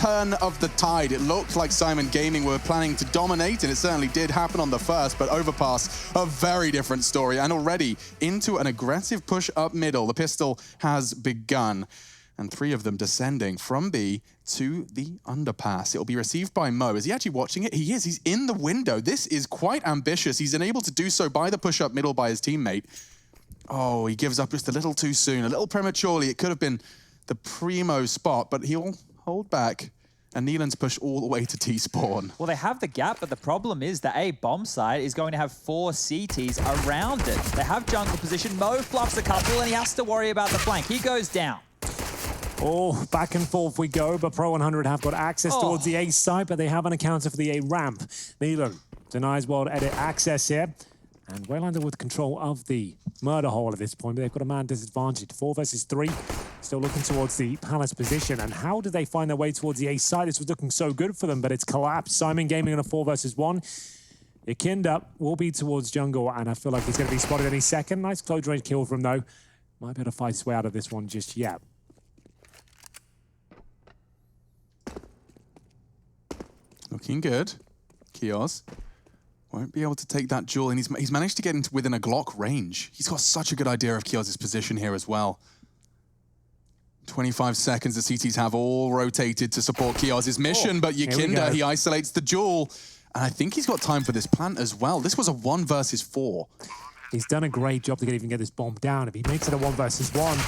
turn of the tide. It looked like Syman Gaming were planning to dominate, and it certainly did happen on the first, but Overpass, a very different story, and already into an aggressive push up middle. The pistol has begun, and 3 of them descending from B to the underpass. It'll be received by Mo. Is he actually watching it? He is. He's in the window. This is quite ambitious. He's unable to do so by the push up middle by his teammate. Oh, he gives up just a little too soon, a little prematurely. It could have been the primo spot, but he'll hold back. And Neelan's pushed all the way to T-spawn. Well, they have the gap, but the problem is the A bomb site is going to have 4 CTs around it. They have jungle position. Mo fluffs a couple, and he has to worry about the flank. He goes down. Oh, back and forth we go, but pro100 have got access towards the A site, but they haven't accounted for the A ramp. Neelan denies World Edit access here. And Waylander with control of the murder hole at this point, but they've got a man disadvantage. 4 versus 3, still looking towards the Palace position. And how did they find their way towards the A side? This was looking so good for them, but it's collapsed. Syman Gaming on a 4 versus 1. Yakinda will be towards jungle, and I feel like he's going to be spotted any second. Nice close range kill from though. Might be able to fight his way out of this one just yet. Looking good. Kios won't be able to take that duel, and he's managed to get into within a Glock range. He's got such a good idea of Kios' position here as well. 25 seconds the CTs have all rotated to support Kios' mission, but Yakinda, he isolates the duel. And I think he's got time for this plant as well. This was a 1 versus 4. He's done a great job to even get this bomb down. If he makes it a 1 versus 1,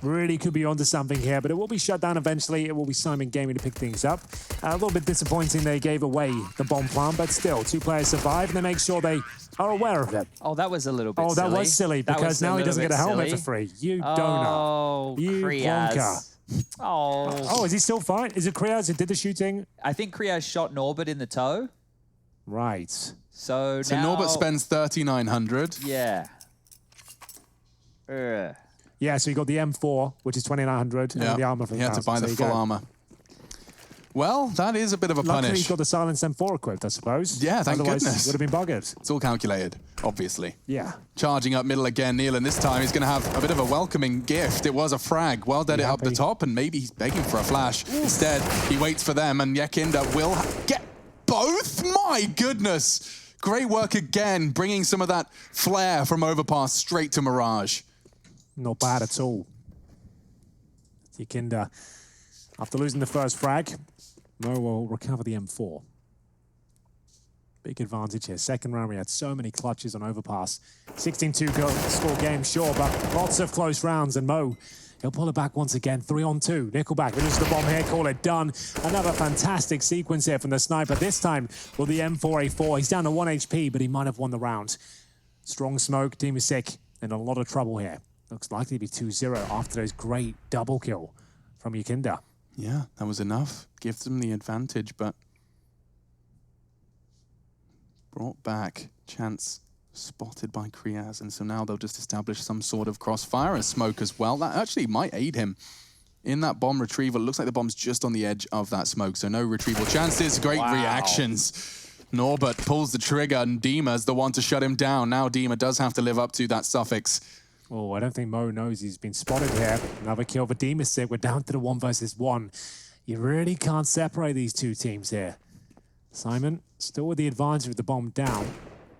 really could be onto something here, but it will be shut down eventually. It will be Syman Gaming to pick things up. A little bit disappointing they gave away the bomb plant, but still, 2 players survive, and they make sure they are aware of it. Oh, that was a little bit silly. Oh, that was silly, because now he doesn't get a helmet for free. You donut. You plonker. Oh, is he still fine? Is it Kriaz who did the shooting? I think Kriaz shot Norbert in the toe. Right. So now... Norbert spends 3,900. Yeah. Yeah, so you got the M4, which is 2,900, and the armor from he had to buy the full armor. Well, that is a bit of a Luckily, punish. he's got the silence M4 equipped, I suppose. Yeah, thank Otherwise, goodness. Would have been buggered. It's all calculated, obviously. Yeah. Charging up middle again, Neelan. This time he's going to have a bit of a welcoming gift. It was a frag. Well dead it up the top, and maybe he's begging for a flash. Instead, he waits for them, and Yakinda will get both? My goodness. Great work again, bringing some of that flair from Overpass straight to Mirage. Not bad at all. Yakinda, after losing the first frag, Mo will recover the M4. Big advantage here. Second round, we had so many clutches on Overpass. 16-2 goal score game, sure, but lots of close rounds, and Mo, he'll pull it back once again. 3-on-2. Nickelback finishes the bomb here, call it done. Another fantastic sequence here from the sniper. This time with the M4A4. He's down to 1 HP, but he might have won the round. Strong smoke, team is sick, and a lot of trouble here. Looks likely to be 2-0 after those great double kill from Yakinda. Yeah, that was enough. Gives them the advantage, but brought back. Chance spotted by Kriaz, and so now they'll just establish some sort of crossfire and smoke as well. That actually might aid him in that bomb retrieval. It looks like the bomb's just on the edge of that smoke, so no retrieval chances. Great reactions. Norbert pulls the trigger, and Dima's the one to shut him down. Now Dima does have to live up to that suffix. Oh, I don't think Mo knows he's been spotted here. Another kill for Dima sick. We're down to the 1 versus 1. You really can't separate these 2 teams here. Syman still with the advantage with the bomb down.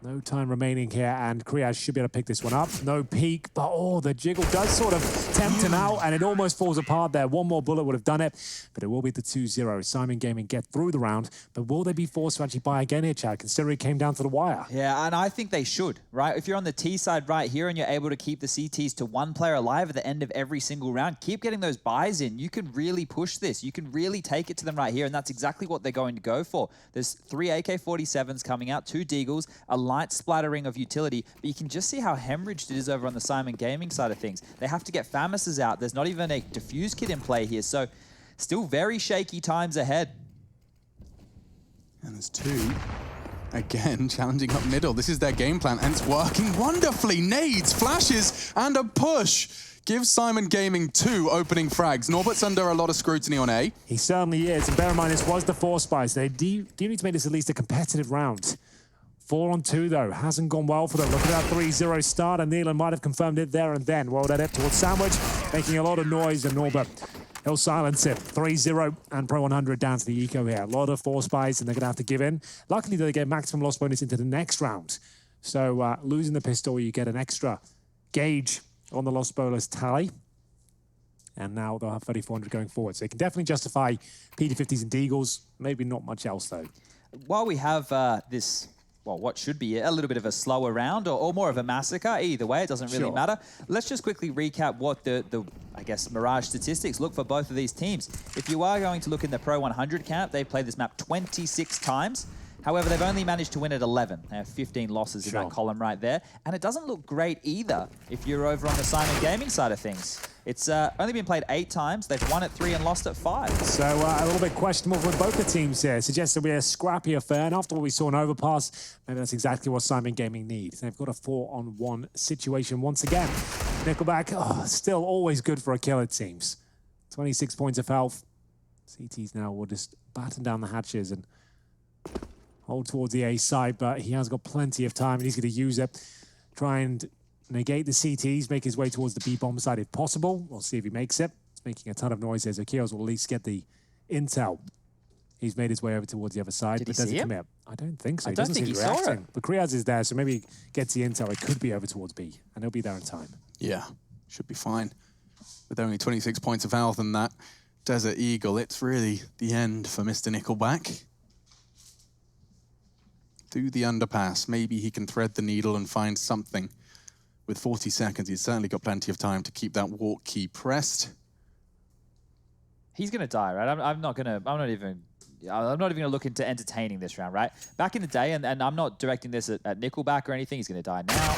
No time remaining here, and Kriaz should be able to pick this one up. No peek, but oh, the jiggle does sort of tempt him out, and it almost falls apart there. One more bullet would have done it, but it will be the 2-0. Syman Gaming get through the round, but will they be forced to actually buy again here, Chad, considering it came down to the wire? Yeah, and I think they should, right? If you're on the T side right here and you're able to keep the CTs to 1 player alive at the end of every single round, keep getting those buys in. You can really push this. You can really take it to them right here, and that's exactly what they're going to go for. There's 3 AK-47s coming out, 2 Deagles, a light splattering of utility, but you can just see how hemorrhaged it is over on the Syman Gaming side of things. They have to get Famis's out. There's not even a defuse kit in play here, so still very shaky times ahead. And there's 2. Again, challenging up middle. This is their game plan, and it's working wonderfully. Nades, flashes, and a push. Gives Syman Gaming 2 opening frags. Norbert's under a lot of scrutiny on A. He certainly is, and bear in mind, this was the 4 spies. They do need to make this at least a competitive round. 4-on-2 though, hasn't gone well for them. Look at that 3-0 start, and Neelan might have confirmed it there and then. Well, that up towards Sandwich, making a lot of noise, and Norbert He'll silence it. 3-0 and pro100 down to the eco here. A lot of force buys and they're going to have to give in. Luckily, they get maximum loss bonus into the next round. So losing the pistol, you get an extra gauge on the loss bonus tally. And now they'll have 3,400 going forward. So they can definitely justify PD50s and Deagles. Maybe not much else, though. While we have this, well, what should be a little bit of a slower round or more of a massacre, either way, it doesn't really matter. Let's just quickly recap what the I guess, Mirage statistics look for both of these teams. If you are going to look in the pro100 camp, they've played this map 26 times. However, they've only managed to win at 11. They have 15 losses in that column right there. And it doesn't look great either if you're over on the Syman Gaming side of things. It's only been played 8 times. They've won at 3 and lost at 5. So a little bit questionable for both the teams here. Suggests it'll be a scrappy affair. And after what we saw in Overpass, maybe that's exactly what Syman Gaming needs. They've got a 4-on-1 situation once again. Nickelback, still always good for a kill, it seems. 26 points of health. CTs now will just batten down the hatches and hold towards the A side, but he has got plenty of time and he's going to use it. Try and negate the CTs, make his way towards the B bomb side if possible. We'll see if he makes it. It's making a ton of noise here. Kios will at least get the intel. He's made his way over towards the other side, but doesn't commit. I don't think so. I don't think he saw it. But Kriaz is there, so maybe he gets the intel. It could be over towards B, and he'll be there in time. Yeah, should be fine. With only 26 points of health and that Desert Eagle, it's really the end for Mr. Nickelback. Through the underpass, maybe he can thread the needle and find something. With 40 seconds, he's certainly got plenty of time to keep that walk key pressed. He's going to die, right? I'm not even going to look into entertaining this round, right? Back in the day, and I'm not directing this at Nickelback or anything, he's going to die now,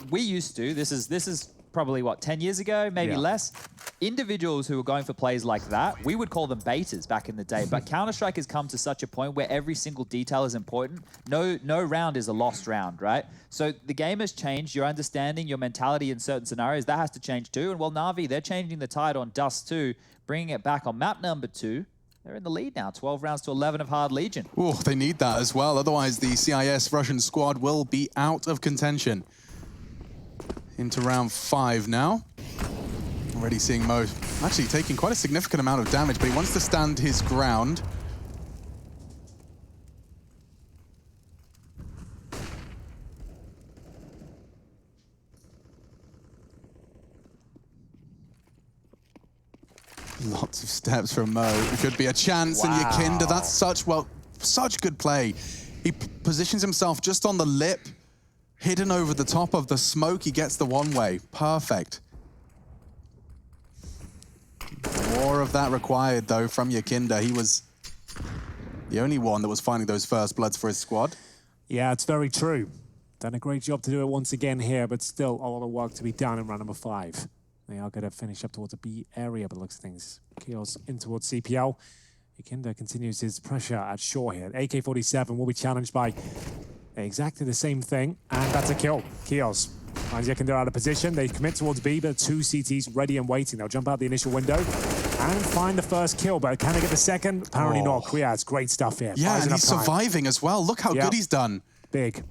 we used to, this is probably, what, 10 years ago, maybe less? Individuals who were going for plays like that, we would call them betas back in the day, but Counter-Strike has come to such a point where every single detail is important. No round is a lost round, right? So the game has changed, your understanding, your mentality in certain scenarios, that has to change too. And well, Na'Vi, they're changing the tide on Dust too, bringing it back on map number 2. They're in the lead now, 12 rounds to 11 of Hard Legion. Oh, they need that as well. Otherwise, the CIS Russian squad will be out of contention. Into round 5 now. Already seeing Mo actually taking quite a significant amount of damage, but he wants to stand his ground. Lots of steps from Mo. It could be a chance, and Yakinda, that's such good play. He positions himself just on the lip, hidden over the top of the smoke. He gets the one-way. Perfect. More of that required, though, from Yakinda. He was the only one that was finding those first bloods for his squad. Yeah, it's very true. Done a great job to do it once again here, but still a lot of work to be done in round number 5. They are going to finish up towards the B area, but looks of things. Kios in towards CPL. Yakinda continues his pressure at shore here. AK-47 will be challenged by exactly the same thing, and that's a kill. Kios finds Yakinda out of position. They commit towards B, but 2 CTs ready and waiting. They'll jump out the initial window and find the first kill, but can they get the second? Apparently not. Kriaz, great stuff here. Yeah, and he's surviving as well. Look how good he's done. Big.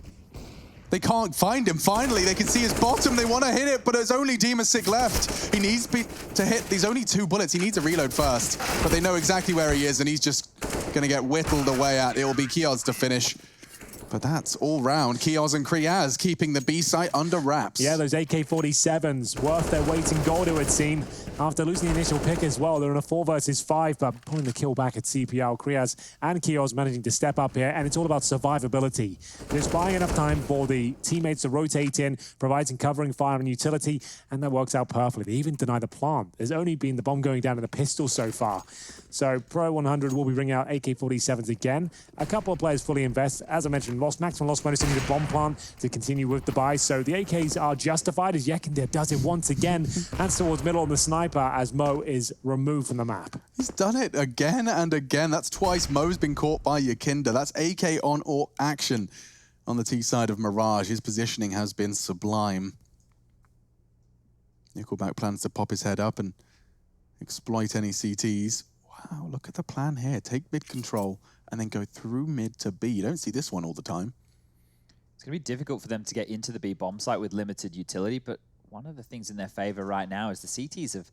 They can't find him. Finally, they can see his bottom. They want to hit it, but there's only Demasik left. He needs to hit these only 2 bullets. He needs to reload first, but they know exactly where he is, and he's just going to get whittled away at. It will be Kios to finish. But that's all round. Kios and Kriaz keeping the B site under wraps. Yeah, those AK-47s worth their weight in gold, it would seem. After losing the initial pick as well, they're in a 4 versus 5, but pulling the kill back at CPL. Kriaz and Kios managing to step up here, and it's all about survivability. Just buying enough time for the teammates to rotate in, providing covering fire and utility, and that works out perfectly. They even deny the plant. There's only been the bomb going down in the pistol so far. So pro100 will be bringing out AK-47s again. A couple of players fully invest. As I mentioned, maximum loss bonus into the bomb plant to continue with the buy. So the AKs are justified as Yakinda does it once again. And towards middle on the sniper as Mo is removed from the map. He's done it again and again. That's twice Mo's been caught by Yakinda. That's AK on or action on the T side of Mirage. His positioning has been sublime. Nickelback plans to pop his head up and exploit any CTs. Wow, look at the plan here. Take mid control and then go through mid to B. You don't see this one all the time. It's going to be difficult for them to get into the B bomb site with limited utility, but one of the things in their favor right now is the CTs have,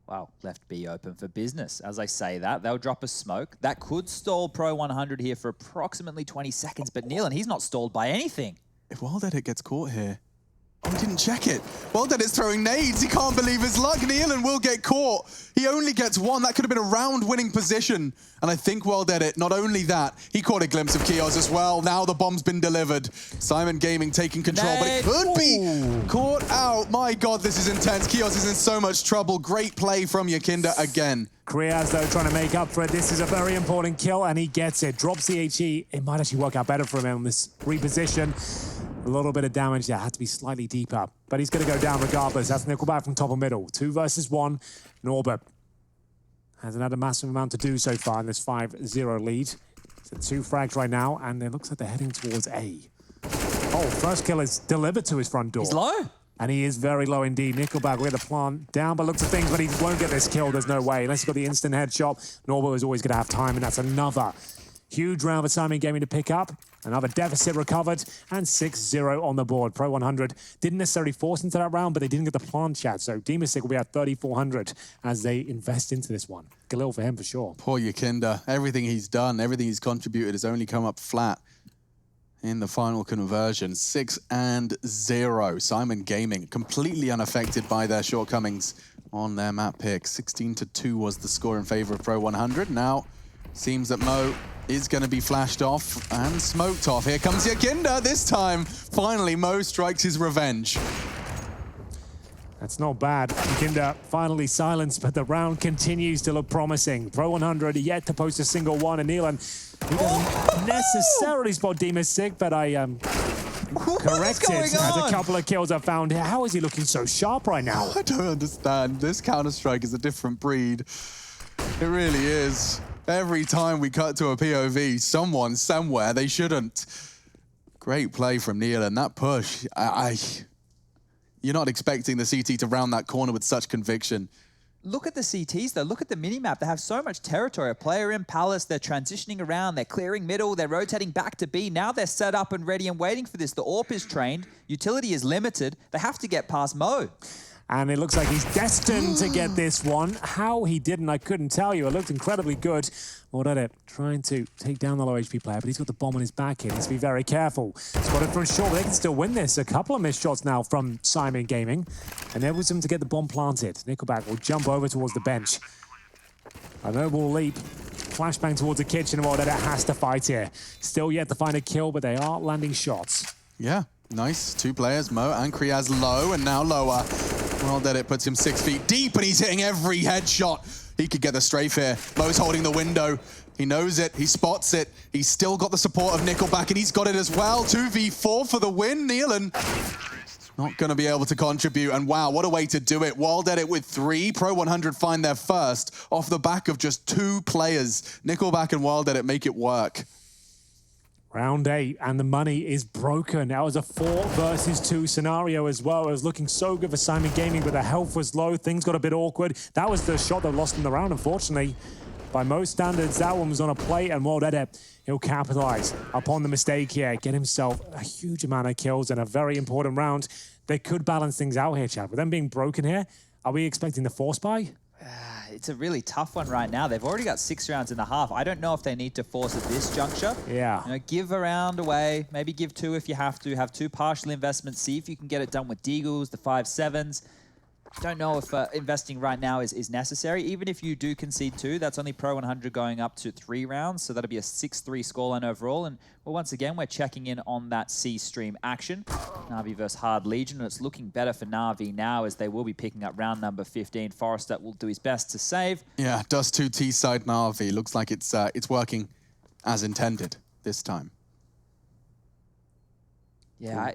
Well, left B open for business. As I say that, they'll drop a smoke. That could stall pro100 here for approximately 20 seconds, but Nealon, he's not stalled by anything. If WildEdit gets caught here, oh, he didn't check it. WildEdit's throwing nades. He can't believe his luck. Nealon will get caught. He only gets one. That could have been a round-winning position. And I think WildEdit, not only that, he caught a glimpse of Kios as well. Now the bomb's been delivered. Syman Gaming taking control, but it could be caught out. My God, this is intense. Kios is in so much trouble. Great play from Yakinda again. Kriaz, though, trying to make up for it. This is a very important kill, and he gets it. Drops the HE. It might actually work out better for him on this reposition. A little bit of damage there. Had to be slightly deeper, but he's going to go down regardless. That's Nickelback from top of middle. 2 versus 1. Norbert hasn't had a massive amount to do so far in this 5-0 lead. So 2 frags right now, and it looks like they're heading towards A. Oh, first kill is delivered to his front door. He's low. And he is very low indeed. Nickelback with a plant down by looks of things, but he won't get this kill. There's no way. Unless he's got the instant headshot, Norbert is always going to have time, and that's another huge round for Syman Gaming to pick up. Another deficit recovered, and 6-0 on the board. Pro100 didn't necessarily force into that round, but they didn't get the plant chat. So Demastic will be at 3,400 as they invest into this one. Galil for him for sure. Poor Yakinda. Everything he's done, everything he's contributed has only come up flat in the final conversion. 6-0. Syman Gaming completely unaffected by their shortcomings on their map pick. 16-2 was the score in favor of Pro100. Now, seems that Mo is going to be flashed off and smoked off. Here comes Yakinda this time. Finally, Mo strikes his revenge. That's not bad. Yakinda finally silenced, but the round continues to look promising. Pro100 yet to post a single one, and Nealon, he doesn't necessarily spot Demastic, but I corrected as a couple of kills I found here. How is he looking so sharp right now? I don't understand. This Counter-Strike is a different breed. It really is. Every time we cut to a POV, someone, somewhere, they shouldn't. Great play from Nealon. That push, you're not expecting the CT to round that corner with such conviction. Look at the CTs, though. Look at the minimap. They have so much territory. A player in Palace, they're transitioning around, they're clearing middle, they're rotating back to B. Now they're set up and ready and waiting for this. The AWP is trained. Utility is limited. They have to get past Mo. And it looks like he's destined to get this one. How he didn't, I couldn't tell you. It looked incredibly good. WildEdit trying to take down the low HP player, but he's got the bomb on his back here. He needs to be very careful. Spotted from short, but they can still win this. A couple of missed shots now from Syman Gaming. And there was him to get the bomb planted. Nickelback will jump over towards the bench. A noble leap. Flashbang towards the kitchen, and WildEdit has to fight here. Still yet to find a kill, but they are landing shots. Yeah, nice. 2 players, Mo and Kriaz low, and now lower. WildEdit puts him 6 feet deep, and he's hitting every headshot. He could get the strafe here. Mo's holding the window. He knows it. He spots it. He's still got the support of Nickelback, and he's got it as well. 2v4 for the win. Nealon not going to be able to contribute, and wow, what a way to do it. WildEdit with 3. Pro100 find their first off the back of just 2 players. Nickelback and WildEdit make it work. Round 8, and the money is broken. That was a 4 versus 2 scenario as well. It was looking so good for Syman Gaming, but the health was low. Things got a bit awkward. That was the shot that lost in the round, unfortunately. By most standards, that one was on a plate, and WildEdit, he'll capitalize upon the mistake here, get himself a huge amount of kills in a very important round. They could balance things out here, Chad. With them being broken here, are we expecting the force buy? It's a really tough one right now. They've already got 6 rounds in the half. I don't know if they need to force at this juncture. Yeah. You know, give a round away. Maybe give 2 if you have to. Have 2 partial investments. See if you can get it done with Deagles, the 5-7s. Don't know if investing right now is necessary. Even if you do concede 2, that's only Pro100 going up to 3 rounds. So that'll be a 6-3 scoreline overall. And well, once again, we're checking in on that C stream action. Na'Vi versus Hard Legion. And it's looking better for Na'Vi now as they will be picking up round number 15. Forrester will do his best to save. Yeah, Dust 2 T-side Na'Vi. Looks like it's working as intended this time. Yeah,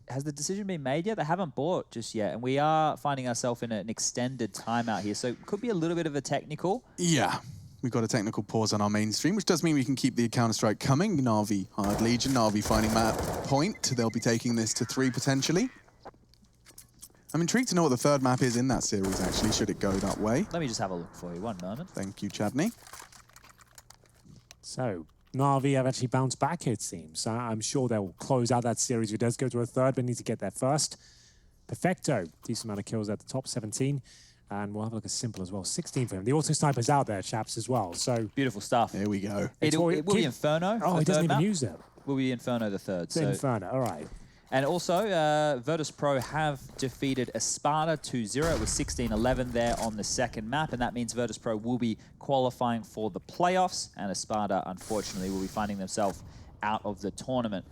has the decision been made yet? They haven't bought just yet, and we are finding ourselves in an extended timeout here, so it could be a little bit of a technical. Yeah, we've got a technical pause on our main stream, which does mean we can keep the Counter-Strike coming. Na'Vi, Hard Legion, Na'Vi finding map point. They'll be taking this to 3 potentially. I'm intrigued to know what the 3rd map is in that series, actually, should it go that way. Let me just have a look for you, one moment. Thank you, Chadney. So, Na'Vi have actually bounced back, it seems. I'm sure they'll close out that series if it does go to a 3rd, but need to get there first. Perfecto, decent amount of kills at the top, 17. And we'll have a look at Simple as well. 16 for him. The auto sniper's out there, chaps, as well. So Beautiful stuff. Here we go. It will be Inferno. Oh, the he doesn't third even map. use it. Will be Inferno the third. It's So Inferno, all right. And also, Virtus Pro have defeated Espada 2-0. It was 16-11 there on the second map, and that means Virtus Pro will be qualifying for the playoffs, and Espada, unfortunately, will be finding themselves out of the tournament.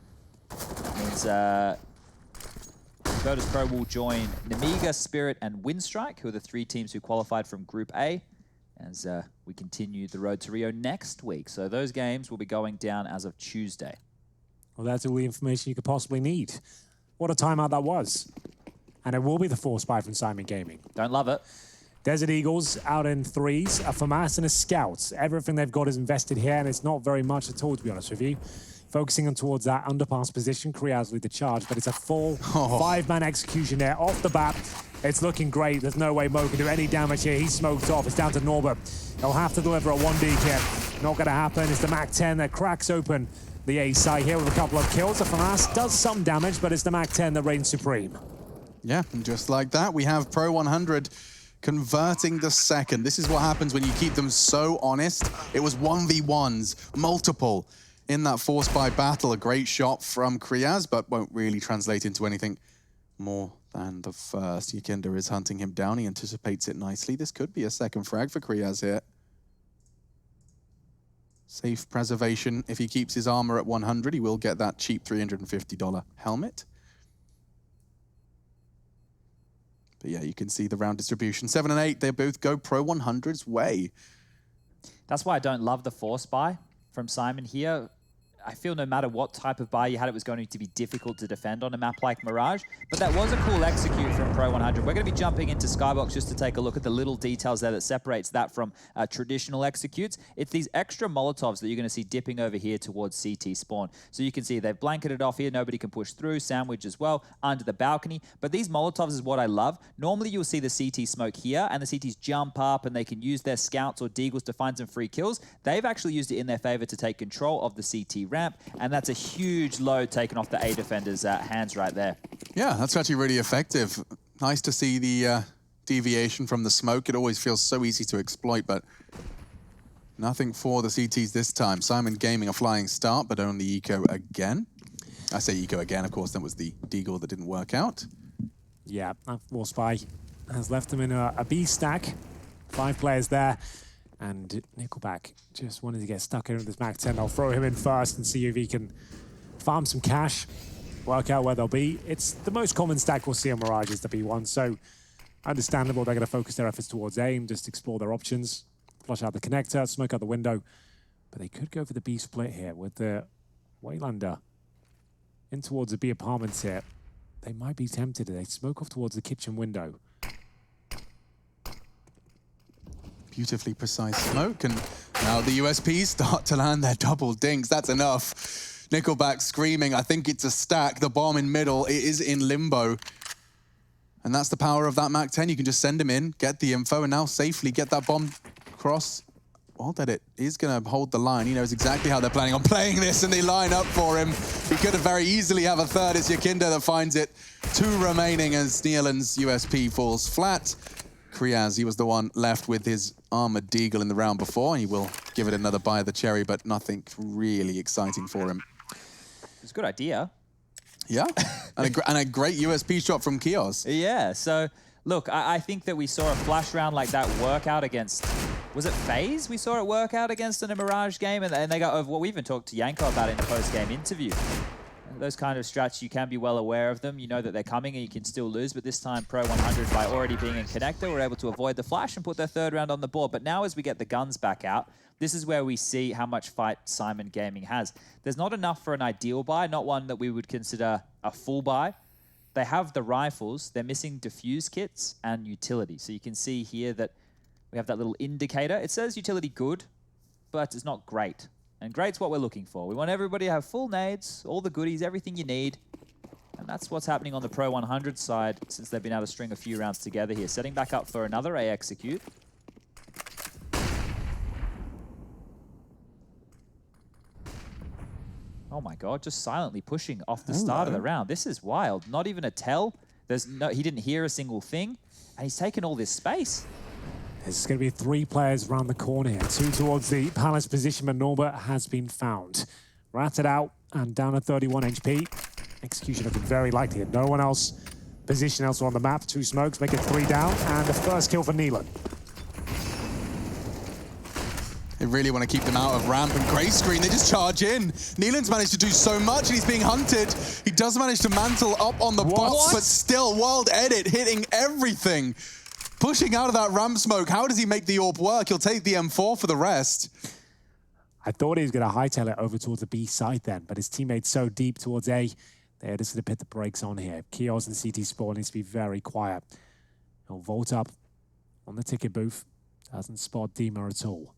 That means Virtus Pro will join Nemiga, Spirit, and Windstrike, who are the 3 teams who qualified from Group A, as we continue the road to Rio next week. So those games will be going down as of Tuesday. Well, that's all the information you could possibly need. What a timeout that was. And it will be the 4 spy from Syman Gaming. Don't love it. Desert Eagles out in 3s, a FAMAS and a Scout. Everything they've got is invested here, and it's not very much at all, to be honest with you. Focusing on towards that underpass position, Kriaz lead the charge, but it's a full 5-man execution there off the bat. It's looking great. There's no way Mo can do any damage here. He's smoked off. It's down to Norbert. He'll have to deliver a 1D kit. Not going to happen. It's the MAC-10 that cracks open the A site here with a couple of kills. The FAMAS does some damage, but it's the MAC-10 that reigns supreme. Yeah, and just like that, we have pro100 converting the second. This is what happens when you keep them so honest. It was 1v1s, multiple in that 4 spy battle. A great shot from Kriaz, but won't really translate into anything more than the first. Yakinda is hunting him down. He anticipates it nicely. This could be a second frag for Kriaz here. Safe preservation. If he keeps his armor at 100, he will get that cheap $350 helmet. But yeah, you can see the round distribution. 7 and 8, they both go pro100's way. That's why I don't love the 4 spy from Syman here. I feel no matter what type of buy you had, it was going to be difficult to defend on a map like Mirage. But that was a cool execute from pro100. We're going to be jumping into Skybox just to take a look at the little details there that separates that from traditional executes. It's these extra Molotovs that you're going to see dipping over here towards CT spawn. So you can see they've blanketed off here. Nobody can push through. Sandwich as well under the balcony. But these Molotovs is what I love. Normally you'll see the CT smoke here and the CTs jump up and they can use their scouts or deagles to find some free kills. They've actually used it in their favor to take control of the CT ramp, and that's a huge load taken off the A defender's hands right there. Yeah, that's actually really effective. Nice to see the deviation from the smoke. It always feels so easy to exploit, but nothing for the CTs this time. Syman Gaming a flying start, but only eco again. I say eco again, of course, that was the deagle that didn't work out. Yeah, that 4 spy has left him in a B stack. 5 players there. And Nickelback just wanted to get stuck in with this MAC-10. I'll throw him in first and see if he can farm some cash, work out where they'll be. It's the most common stack we'll see on Mirage is the B1, so understandable they're going to focus their efforts towards aim, just explore their options, flush out the connector, smoke out the window. But they could go for the B split here with the Waylander in towards the B apartments here. They might be tempted. They smoke off towards the kitchen window. Beautifully precise smoke, and now the USPs start to land their double dinks. That's enough. Nickelback screaming, I think it's a stack. The bomb in middle, it is in limbo. And that's the power of that MAC-10. You can just send him in, get the info, and now safely get that bomb across. Well, that it is going to hold the line. He knows exactly how they're planning on playing this, and they line up for him. He could have very easily have a third. It's Yakinda that finds it. 2 remaining as Nealand's USP falls flat. Kriaz, he was the one left with his armored deagle in the round before. He will give it another bite of the cherry, but nothing really exciting for him. It's a good idea. Yeah, and a great USP shot from Kios. Yeah, so look, I think that we saw a flash round like that work out against, was it FaZe? We saw it work out against in a Mirage game, and they got over what we even talked to Yanko about in the post-game interview. Those kind of strats, you can be well aware of them. You know that they're coming and you can still lose, but this time pro100, by already being in connector, were able to avoid the flash and put their 3rd round on the board. But now as we get the guns back out, this is where we see how much fight Syman Gaming has. There's not enough for an ideal buy, not one that we would consider a full buy. They have the rifles, they're missing diffuse kits and utility. So you can see here that we have that little indicator. It says utility good, but it's not great. And great's what we're looking for. We want everybody to have full nades, all the goodies, everything you need. And that's what's happening on the pro100 side since they've been able to string a few rounds together here. Setting back up for another A execute. Oh my god, just silently pushing off the start of the round. This is wild. Not even a tell. He didn't hear a single thing, and he's taken all this space. There's going to be 3 players around the corner here. 2 towards the Palace position, but Norbert has been found. Ratted out and down at 31 HP. Execution looking very likely. No one else positioned elsewhere on the map. 2 smokes, make it 3 down, and the first kill for Neelan. They really want to keep them out of ramp and grey screen. They just charge in. Neelan's managed to do so much and he's being hunted. He does manage to mantle up on the box, but still, Wild Edit hitting everything. Pushing out of that ramp smoke. How does he make the AWP work? He'll take the M4 for the rest. I thought he was going to hightail it over towards the B side then, but his teammate's so deep towards A, they're just going to put the brakes on here. Kios and CT Spawn needs to be very quiet. He'll vault up on the ticket booth. Doesn't spot Dima at all.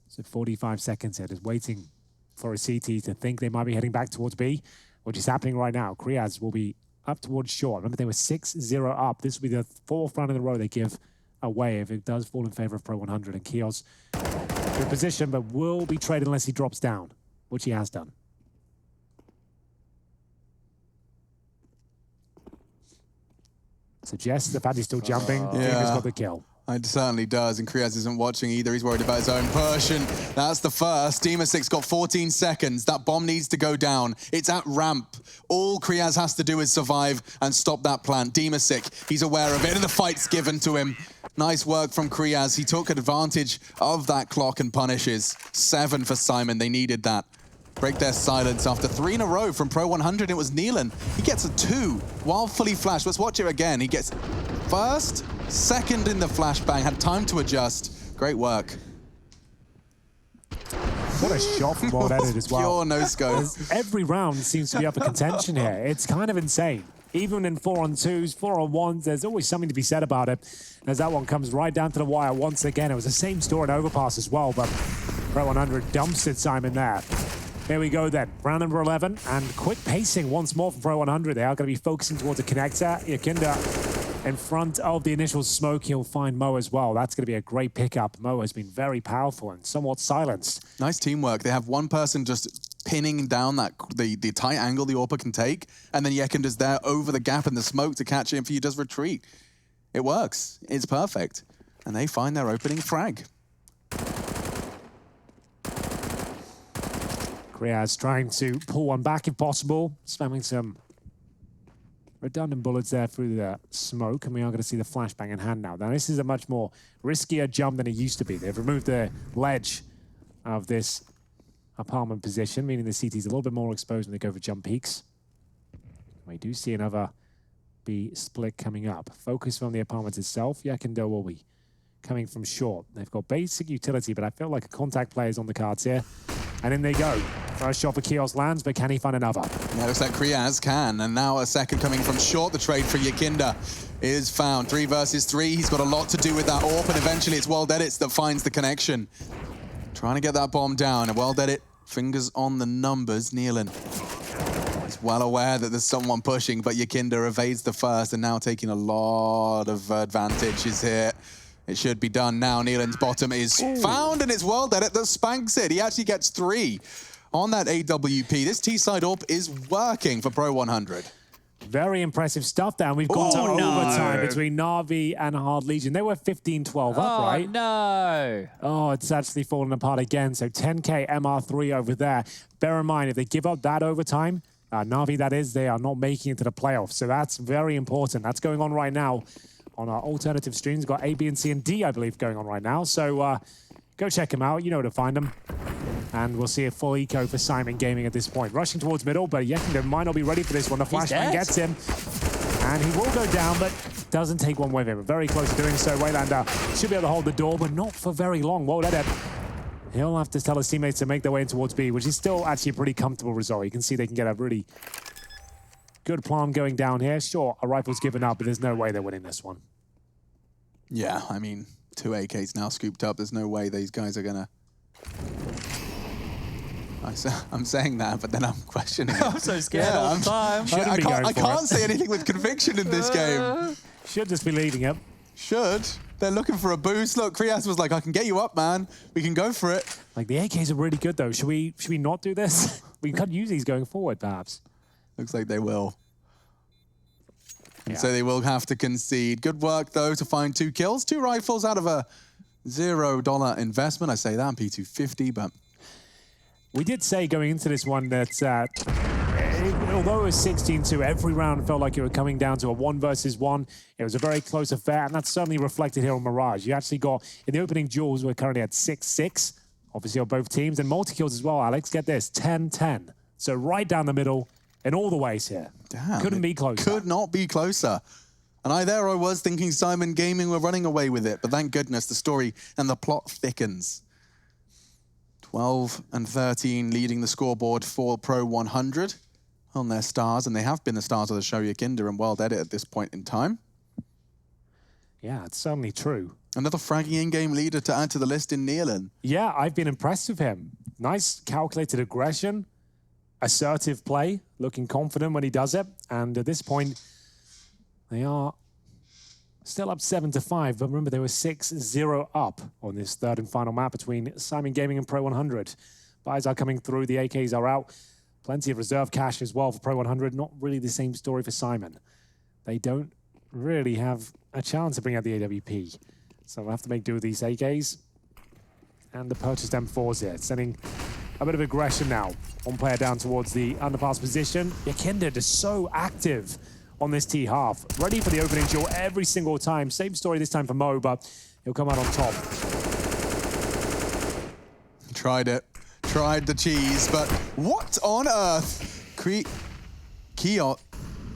So 45 seconds here, just waiting for a CT to think they might be heading back towards B, which is happening right now. Kriaz will be up towards short. Remember, they were 6-0 up. This will be the 4th round in a row they give away if it does fall in favor of pro100. And Kios, good position, but will be traded unless he drops down, which he has done. Suggests the fact he's still jumping. He's got the kill. It certainly does, and Kriaz isn't watching either. He's worried about his own push, and that's the first. Dima6 got 14 seconds. That bomb needs to go down. It's at ramp. All Kriaz has to do is survive and stop that plant. Dima6, he's aware of it, and the fight's given to him. Nice work from Kriaz. He took advantage of that clock and punishes. 7 for Syman. They needed that. Break their silence after 3 in a row from pro100. It was Neelan. He gets a 2 while fully flashed. Let's watch it again. He gets first, second in the flashbang. Had time to adjust. Great work. What a shot from Wild Edit as well. Pure no-scope. Every round seems to be up for contention here. It's kind of insane. Even in 4-on-2s, 4-on-1s, there's always something to be said about it. As that one comes right down to the wire once again. It was the same story in Overpass as well, but pro100 dumps it, Syman there. Here we go then, round number 11, and quick pacing once more from pro100. They are going to be focusing towards a connector. Yakinda in front of the initial smoke. He'll find Mo as well. That's going to be a great pickup. Mo has been very powerful and somewhat silenced. Nice teamwork. They have one person just pinning down that the tight angle the AWPer can take, and then Yakinda's there over the gap in the smoke to catch him. He does retreat. It works. It's perfect. And they find their opening frag. Kriaz trying to pull one back if possible, spamming some redundant bullets there through the smoke, and we are going to see the flashbang in hand now. Now, this is a much more riskier jump than it used to be. They've removed the ledge of this apartment position, meaning the CT is a little bit more exposed when they go for jump peaks. We do see another B split coming up. Focus on the apartment itself. Yakindo will be coming from short. They've got basic utility, but I feel like a contact player is on the cards here. And in they go. First shot for Kios lands, but can he find another? Yeah, looks like Kriaz can. And now a second coming from short. The trade for Yakinda is found. 3 versus 3. He's got a lot to do with that AWP, and eventually it's Wild Edit that finds the connection. Trying to get that bomb down. And Wild Edit, fingers on the numbers. Neelan is well aware that there's someone pushing, but Yakinda evades the first and now taking a lot of advantages here. It should be done now. Neelan's bottom is found, and it's Wild Edit that spanks it. He actually gets 3 on that AWP. This T-side AWP is working for pro100. Very impressive stuff there. And we've got to overtime between Na'Vi and Hard Legion. They were 15-12 up, right? No. Oh, it's actually fallen apart again. So 10K MR3 over there. Bear in mind, if they give up that overtime, Na'Vi that is, they are not making it to the playoffs. So that's very important. That's going on right now on our alternative streams. We've got A, B, and C, and D, I believe, going on right now. So go check them out. You know where to find them. And we'll see a full eco for Syman Gaming at this point. Rushing towards middle, but Yakindo might not be ready for this one. The flashbang gets him. And he will go down, but doesn't take one with him. Very close to doing so. Waylander should be able to hold the door, but not for very long. Wild Edit, he'll have to tell his teammates to make their way in towards B, which is still actually a pretty comfortable result. You can see they can get a really good plan going down here. Sure, a rifle's given up, but there's no way they're winning this one. Yeah, I mean, 2 AKs now scooped up. There's no way these guys are gonna... I'm saying that, but then I'm questioning it. I'm so scared all the time. I can't say anything with conviction in this game. Should just be leading it. Should. They're looking for a boost. Look, Kriaz was like, I can get you up, man. We can go for it. Like, the AKs are really good, though. Should we not do this? We could use these going forward, perhaps. Looks like they will. And so they will have to concede. Good work, though, to find 2 kills. 2 rifles out of a $0 investment. I say that on P250, but... We did say going into this one that although it was 16-2, every round felt like it was coming down to a 1 versus 1. It was a very close affair, and that's certainly reflected here on Mirage. You actually got, in the opening duels, we're currently at 6-6, obviously on both teams, and multi-kills as well, Alex. Get this, 10-10. So right down the middle, in all the ways here. Damn, couldn't be closer. Could not be closer. And I was thinking Syman Gaming were running away with it, but thank goodness the story and the plot thickens. 12 and 13 leading the scoreboard for pro100 on their stars, and they have been the stars of the show, Yakinda and World Edit at this point in time. Yeah, it's certainly true. Another fragging in-game leader to add to the list in Nealon. Yeah, I've been impressed with him. Nice calculated aggression, assertive play, looking confident when he does it, and at this point, they are still up 7-5, but remember they were 6-0 up on this third and final map between Syman Gaming and pro100. Buys are coming through, the AKs are out. Plenty of reserve cash as well for pro100. Not really the same story for Syman. They don't really have a chance to bring out the AWP. So we'll have to make do with these AKs. And the purchased M4s here, sending a bit of aggression now. 1 player down towards the underpass position. Yakinda is so active on this T half. Ready for the opening duel every single time. Same story this time for Mo, but he'll come out on top. Tried it. Tried the cheese, but what on earth? Kios.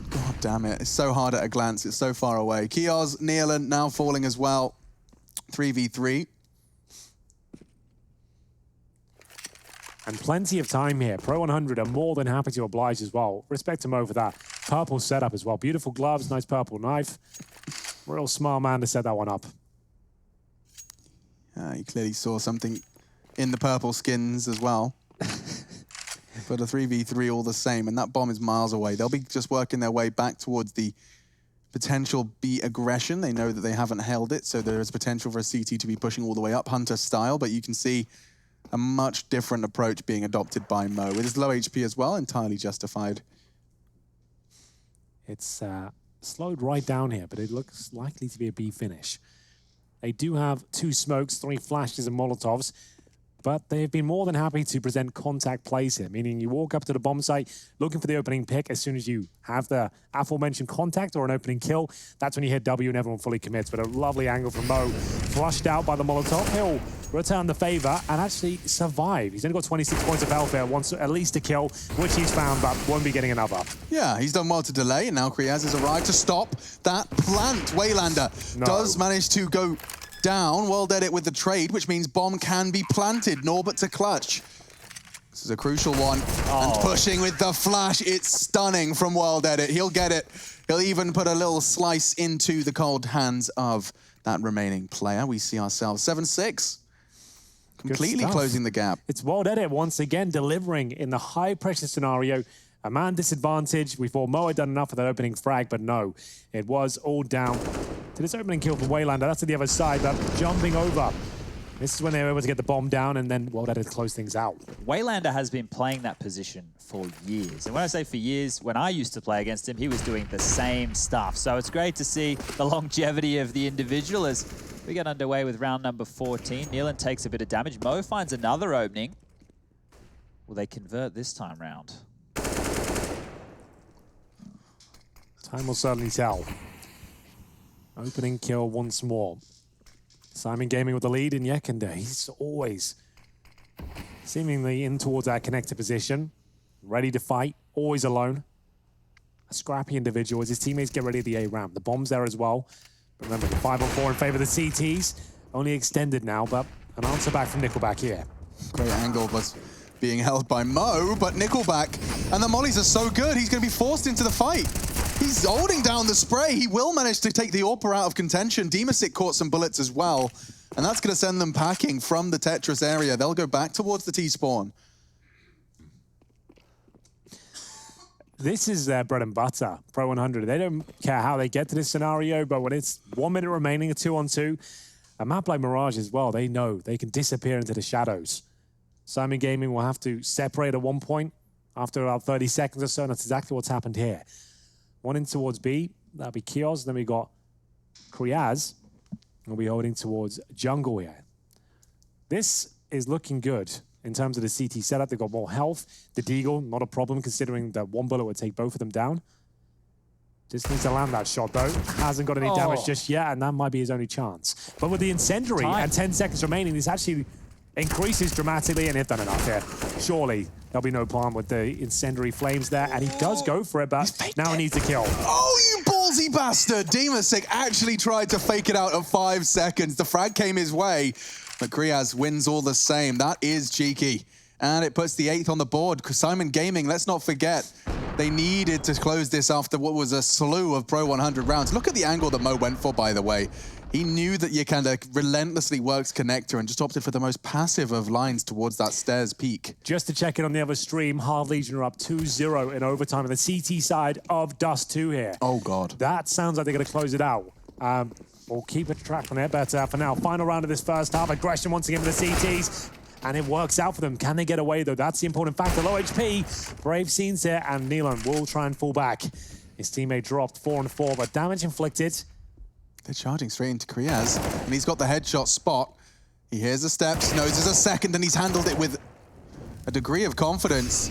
God damn it. It's so hard at a glance. It's so far away. Kios, Nealon now falling as well. 3v3. And plenty of time here. pro100 are more than happy to oblige as well. Respect to Mo for that. Purple setup as well. Beautiful gloves, nice purple knife. Real smart man to set that one up. He clearly saw something in the purple skins as well. But a 3v3 all the same, and that bomb is miles away. They'll be just working their way back towards the potential B aggression. They know that they haven't held it, so there is potential for a CT to be pushing all the way up, Hunter style, but you can see a much different approach being adopted by Mo. With his low HP as well, entirely justified. It's slowed right down here, but it looks likely to be a B finish. They do have 2 smokes, 3 flashes and Molotovs, but they've been more than happy to present contact plays here, meaning you walk up to the bomb site looking for the opening pick. As soon as you have the aforementioned contact or an opening kill, that's when you hit W and everyone fully commits. But a lovely angle from Mo, flushed out by the Molotov. He'll return the favor and actually survive. He's only got 26 points of health here, wants at least a kill, which he's found, but won't be getting another. Yeah, he's done well to delay, and now Kriaz has arrived to stop that plant. Waylander does manage to go down. World Edit with the trade, which means bomb can be planted. Norbert to clutch. This is a crucial one. And pushing with the flash. It's stunning from World Edit. He'll get it. He'll even put a little slice into the cold hands of that remaining player. We see ourselves 7-6. Completely closing the gap. It's World Edit once again delivering in the high-pressure scenario. A man disadvantage. We thought Mo had done enough for that opening frag, but no. It was all down to this opening kill for Waylander. That's to the other side, but jumping over. This is when they were able to get the bomb down, and then World Edit close things out. Waylander has been playing that position for years. And when I say for years, when I used to play against him, he was doing the same stuff. So it's great to see the longevity of the individual as we get underway with round number 14. Nealon takes a bit of damage. Mo finds another opening. Will they convert this time round? Time will certainly tell. Opening kill once more. Syman Gaming with the lead in Yakinda. He's always seemingly in towards that connector position. Ready to fight, always alone. A scrappy individual as his teammates get ready at the A ramp. The bomb's there as well. But remember, the 5-on-4 in favor of the CTs. Only extended now, but an answer back from Nickelback here. Great angle was being held by Mo, but Nickelback and the mollies are so good, he's going to be forced into the fight. He's holding down the spray. He will manage to take the AWPer out of contention. Demasic caught some bullets as well, and that's going to send them packing from the Tetris area. They'll go back towards the T-spawn. This is their bread and butter, pro100. They don't care how they get to this scenario, but when it's 1 minute remaining, a 2-on-2, a map like Mirage as well, they know they can disappear into the shadows. Syman Gaming will have to separate at one point after about 30 seconds or so, and that's exactly what's happened here. One in towards B, That'll be Kios. Then we got Kriaz. We'll be holding towards jungle here. This is looking good in terms of the CT setup. They've got more health. The Deagle, not a problem considering that one bullet would take both of them down. Just needs to land that shot though. Hasn't got any damage just yet, and that might be his only chance. But with the incendiary and 10 seconds remaining, this actually increases dramatically, and they've done enough here. Surely there'll be no problem with the incendiary flames there, and he does go for it, but now he needs to kill. Oh, you ballsy bastard! Demasik actually tried to fake it out at 5 seconds. The frag came his way, but Kriaz wins all the same. That is cheeky. And it puts the 8th on the board. Syman Gaming, let's not forget, they needed to close this after what was a slew of Pro 100 rounds. Look at the angle that Mo went for, by the way. He knew that you kind of relentlessly works connector and just opted for the most passive of lines towards that stairs peak. Just to check in on the other stream, Hard Legion are up 2-0 in overtime on the CT side of Dust 2 here. Oh, God. That sounds like they're going to close it out. We'll keep a track on it, but for now, final round of this first half. Aggression once again for the CTs. And it works out for them. Can they get away, though? That's the important factor. Low HP. Brave scenes here, and Nealon will try and fall back. His teammate dropped 4 and 4, but damage inflicted. They're charging straight into Kriaz, and he's got the headshot spot. He hears the steps, knows there's a second, and he's handled it with a degree of confidence.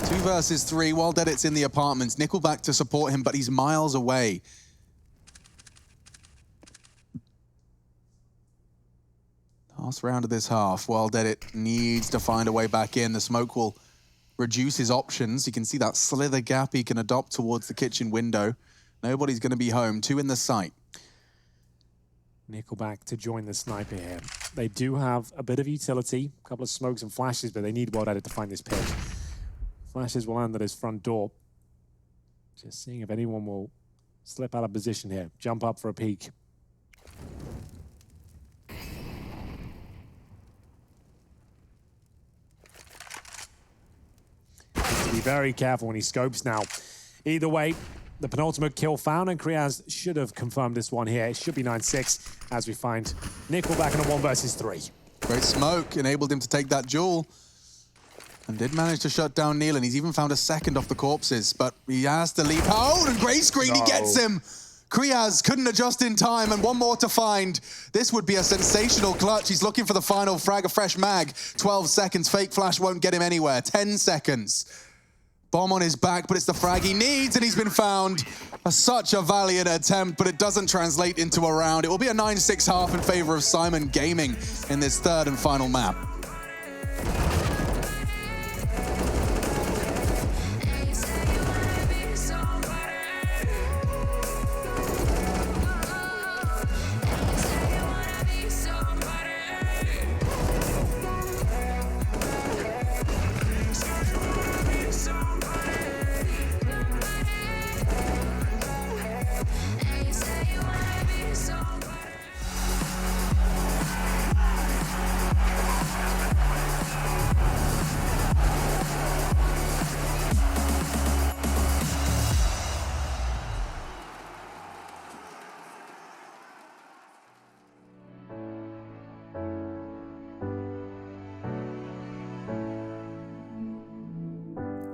2 versus 3, while dead it's in the apartments. Nickelback to support him, but he's miles away. Last round of this half, while dead it needs to find a way back in. The smoke will reduce his options. You can see that slither gap he can adopt towards the kitchen window. Nobody's going to be home. 2 in the sight. Nickelback to join the sniper here. They do have a bit of utility, a couple of smokes and flashes, but they need well dead to find this pick. Flashes will land at his front door. Just seeing if anyone will slip out of position here. Jump up for a peek. Be very careful when he scopes now. Either way, the penultimate kill found, and Kriaz should have confirmed this one here. It should be 9-6 as we find Nickelback in a 1 versus 3. Great smoke enabled him to take that duel and did manage to shut down Nealon. He's even found a second off the corpses, but he has to leap out, and great screen, he gets him. Kriaz couldn't adjust in time, and one more to find. This would be a sensational clutch. He's looking for the final frag, a fresh mag. 12 seconds, fake flash won't get him anywhere. 10 seconds. Bomb on his back, but it's the frag he needs, and he's been found. Such a valiant attempt, but it doesn't translate into a round. It will be a 9-6 half in favor of Syman Gaming in this 3rd and final map.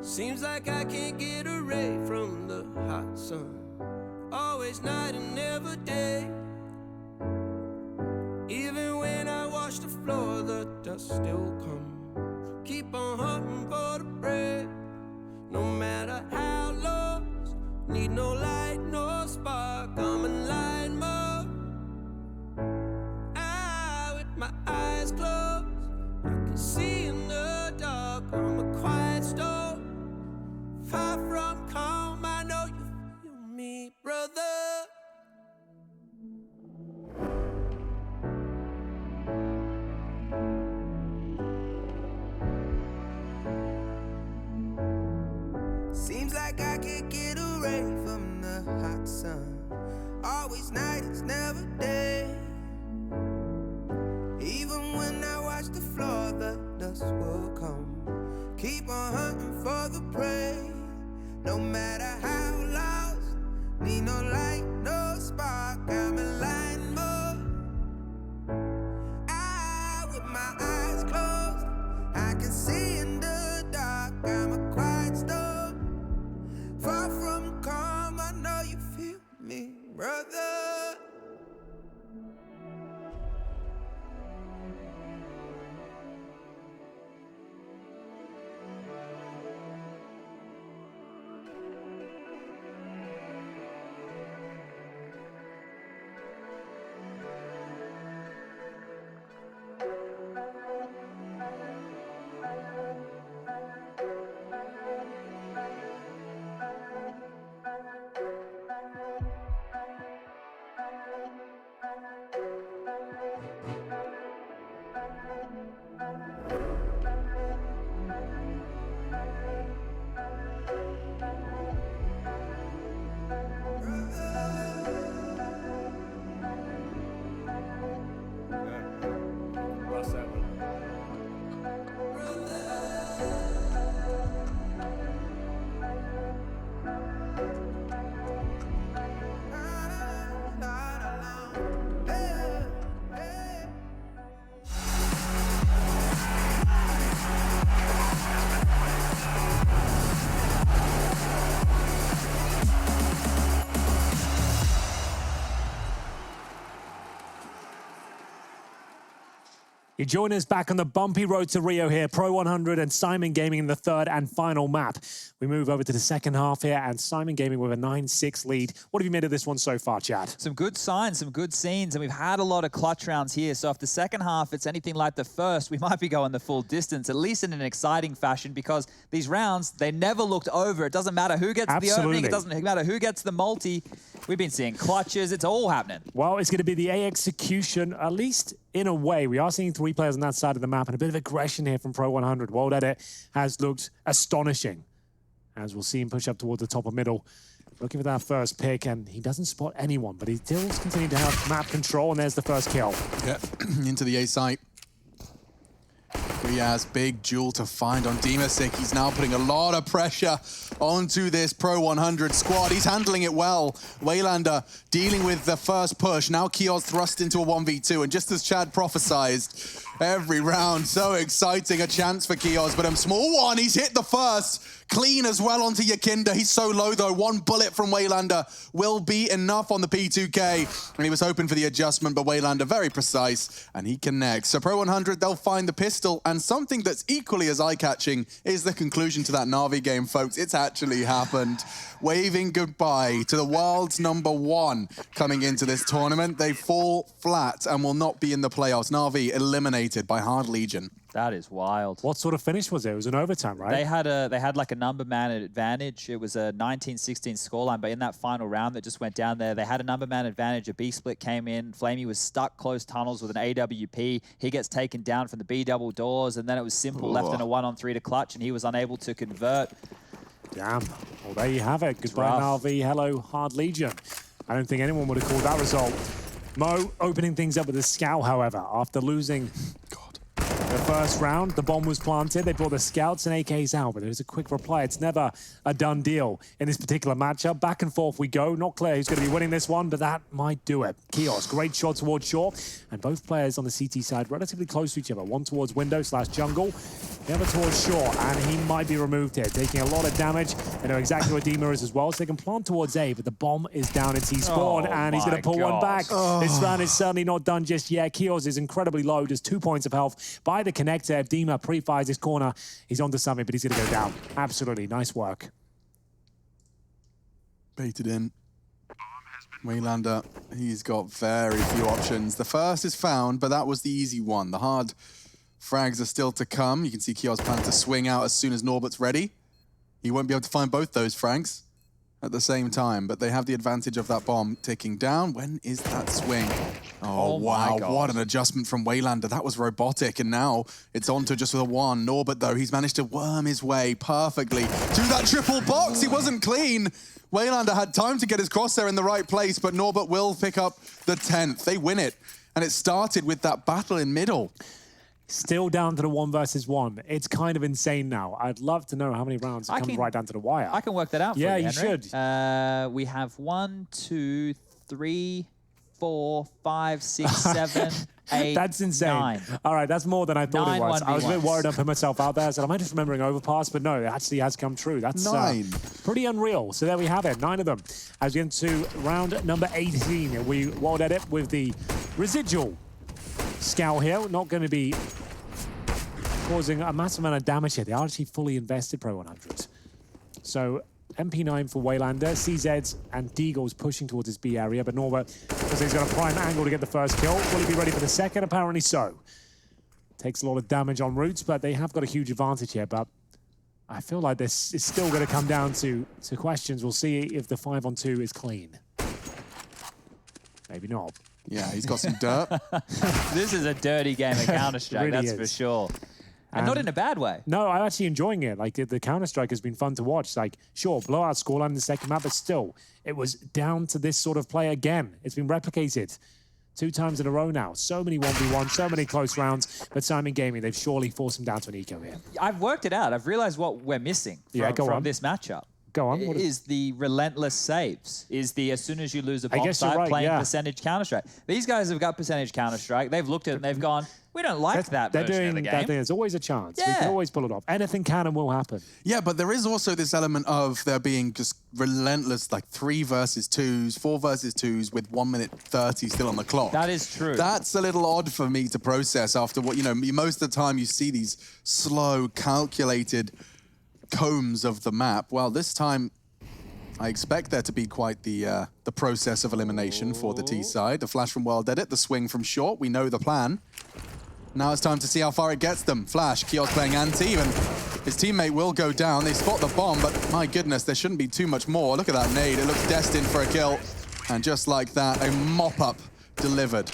Seems like I can't get away from the hot sun. Always night and never day. Even when I wash the floor, the dust still comes. Keep on hunting for the bread. No matter how lost, need no light, no spark. I'm in line mode. With my eyes closed, I can see in the dark. I'm a quiet storm. Far from calm, I know you feel me, brother. Seems like I can't get away from the hot sun. Always night, it's never day. Even when I watch the floor, the dust will come. Keep on hunting for the prey. No matter how lost, need no light, no spark. I'm in line mode. With my eyes closed, I can see in the dark. I'm a quiet storm. Far from calm, I know you feel me, brother. You join us back on the bumpy road to Rio here. Pro100 and Syman Gaming in the third and final map. We move over to the second half here, and Syman Gaming with a 9-6 lead. What have you made of this one so far, Chad? Some good signs, some good scenes, and we've had a lot of clutch rounds here. So if the second half, it's anything like the first, we might be going the full distance, at least in an exciting fashion, because these rounds, they never looked over. It doesn't matter who gets the opening. It doesn't matter who gets the multi. We've been seeing clutches. It's all happening. Well, it's going to be the A execution, at least in a way. We are seeing 3 players on that side of the map, and a bit of aggression here from Pro100. World Edit has looked astonishing, as we'll see him push up towards the top of middle. Looking for that first pick, and he doesn't spot anyone, but he still continuing to have map control, and there's the first kill. Yeah, into the A site. Riaz, big jewel to find on Dimasic. He's now putting a lot of pressure onto this Pro100 squad. He's handling it well. Waylander dealing with the first push. Now Kios thrust into a 1v2, and just as Chad prophesied, every round so exciting. A chance for Kios, but a small one. He's hit the first. Clean as well onto Yakinda. He's so low though. One bullet from Waylander will be enough on the P2K. And he was hoping for the adjustment, but Waylander very precise, and he connects. So Pro100, they'll find the pistol, and something that's equally as eye-catching is the conclusion to that Na'Vi game, folks. It's actually happened. Waving goodbye to the world's #1 coming into this tournament. They fall flat and will not be in the playoffs. Na'Vi eliminated by Hard Legion. That is wild. What sort of finish was it? It was an overtime, right? They had like a number man advantage. It was a 19-16 scoreline, but in that final round that just went down there, they had a number man advantage. A B split came in. Flamey was stuck close tunnels with an AWP. He gets taken down from the B double doors, and then it was simple left in a 1-on-3 to clutch, and he was unable to convert. Damn. Well, there you have it. Goodbye, Na'Vi. Hello, Hard Legion. I don't think anyone would have called that result. Mo opening things up with a scout, however, after losing the first round. The bomb was planted. They brought the scouts and AKs out, but there's a quick reply. It's never a done deal in this particular matchup. Back and forth we go. Not clear who's going to be winning this one, but that might do it. Kios, great shot towards short, and both players on the CT side relatively close to each other. One towards window / jungle, the other towards short, and he might be removed here, taking a lot of damage. They know exactly where Dima is as well, so they can plant towards A, but the bomb is down at T-spawn, and he's going to pull one back. This round is certainly not done just yet. Kios is incredibly low, just 2 points of health by the connector. If Dima pre-fires his corner, he's onto something, but he's going to go down. Absolutely, nice work. Baited in. Waylander, he's got very few options. The first is found, but that was the easy one. The hard frags are still to come. You can see Kios plan to swing out as soon as Norbert's ready. He won't be able to find both those frags at the same time, but they have the advantage of that bomb ticking down. When is that swing? Oh wow, what an adjustment from Waylander. That was robotic, and now it's on to just with a 1. Norbert, though, he's managed to worm his way perfectly to that triple box. He wasn't clean. Waylander had time to get his crosshair in the right place, but Norbert will pick up the 10th. They win it, and it started with that battle in middle. Still down to the 1 versus 1. It's kind of insane now. I'd love to know how many rounds have come right down to the wire. I can work that out for you, Yeah, you Henry. should. We have 1, 2, 3, 4, 5, 6, 7, 8, That's insane. 9. All right, that's more than I thought it 9 was. I was a bit 1v1s. worried I put myself out there. I said, am I just remembering overpass? But no, it actually has come true. That's 9. pretty unreal. So there we have it, 9 of them. As we get into round number 18, we world edit with the residual scout here. Not going to be causing a massive amount of damage here. They are actually fully invested, pro100. So MP9 for Waylander, CZs and Deagles pushing towards his B area, but Norbert, because he's got a prime angle to get the first kill, will he be ready for the second? Apparently so. Takes a lot of damage on Roots, but they have got a huge advantage here, but I feel like this is still going to come down to questions. We'll see if the 5-on-2 is clean. Maybe not. Yeah, he's got some dirt. This is a dirty game of Counter-Strike, Really that's is. for sure. And not in a bad way. No, I'm actually enjoying it. Like, the Counter-Strike has been fun to watch. Like, sure, blowout scoreline in the second map, but still, it was down to this sort of play again. It's been replicated 2 times in a row now. So many 1v1, so many close rounds. But Syman Gaming, they've surely forced him down to an eco here. I've worked it out. I've realized what we're missing from this matchup. Go on. Is the relentless saves. Is the as soon as you lose a bomb guess you're site, right, playing yeah. percentage Counter-Strike. These guys have got percentage Counter-Strike. They've looked at it and they've gone, we don't like that They're version doing of the that game. thing. There's always a chance. We Yeah. can always pull it off. Anything can and will happen. Yeah, but there is also this element of there being just relentless, like 3 versus 2s, 4 versus 2s with 1 minute 30 still on the clock. That is true. That's a little odd for me to process after what, most of the time you see these slow, calculated combs of the map. Well, this time I expect there to be quite the process of elimination for the T side. The flash from World Edit, the swing from short. We know the plan. Now it's time to see how far it gets them. Flash, Kios playing anti, and his teammate will go down. They spot the bomb, but my goodness, there shouldn't be too much more. Look at that nade. It looks destined for a kill. And just like that, a mop-up delivered.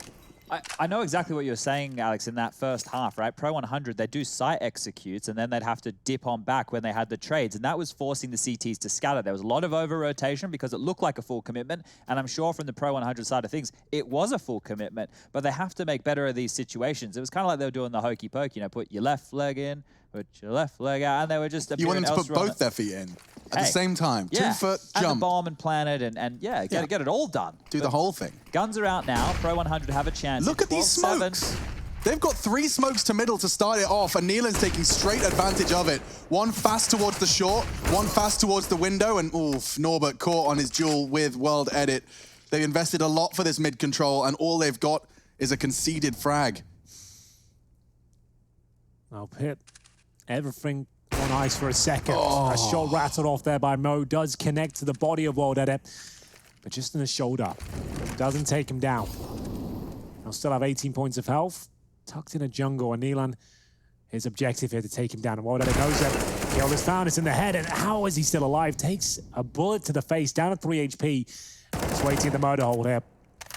I know exactly what you're saying, Alex, in that first half, right? Pro100, they do site executes, and then they'd have to dip on back when they had the trades, and that was forcing the CTs to scatter. There was a lot of over-rotation because it looked like a full commitment, and I'm sure from the Pro100 side of things, it was a full commitment, but they have to make better of these situations. It was kind of like they were doing the hokey poke, put your left leg in, put your left leg out, and they were just... You want them to put both their feet in at the same time. 2-foot jump. And the bomb and plant it, and get it all done. Do the whole thing. Guns are out now. Pro100 have a chance. Look at these smokes. They've got 3 smokes to middle to start it off, and Neelan's taking straight advantage of it. 1 fast towards the short, 1 fast towards the window, and oof, Norbert caught on his duel with World Edit. They've invested a lot for this mid control, and all they've got is a conceded frag. I'll pit everything on ice for a second. A shot rattled off there by Mo. Does connect to the body of World Edit, but just in the shoulder. Doesn't take him down. He'll still have 18 points of health. Tucked in a jungle, and Neelan, his objective here to take him down. And World Edit knows that kill is found. It's in the head, and how is he still alive? Takes a bullet to the face, down at 3 HP. Just waiting in the murder hole here.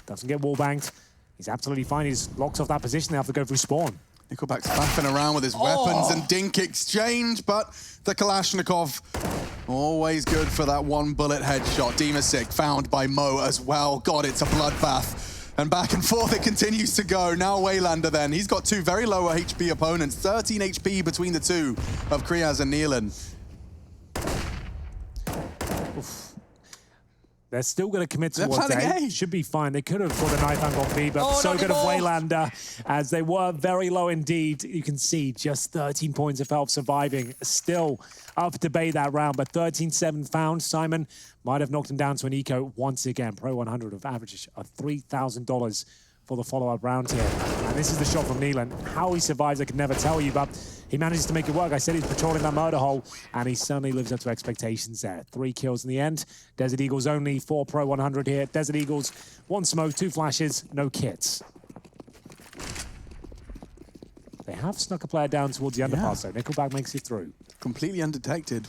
Doesn't get wall banged. He's absolutely fine. He just locks off that position. They have to go through spawn. Nickelback's faffing around with his weapons and dink exchange, but the Kalashnikov, always good for that 1 bullet headshot. Demasik found by Mo as well. God, it's a bloodbath. And back and forth it continues to go. Now Waylander then. He's got 2 very low HP opponents. 13 HP between the 2 of Kriaz and Neelan. They're still going to commit towards A. Should be fine. They could have for the knife angle B, but so good of Waylander as they were very low indeed. You can see just 13 points of health surviving. Still up for debate that round, but 13-7 found. Syman might have knocked him down to an eco once again. Pro100 have averaged $3,000 for the follow-up round here. And this is the shot from Neelan. How he survives, I could never tell you, but he manages to make it work. I said he's patrolling that murder hole, and he certainly lives up to expectations there. 3 kills in the end. Desert Eagles only 4 Pro100 here. Desert Eagles, 1 smoke, 2 flashes, no kits. They have snuck a player down towards the underpass, though. Nickelback makes it through. Completely undetected.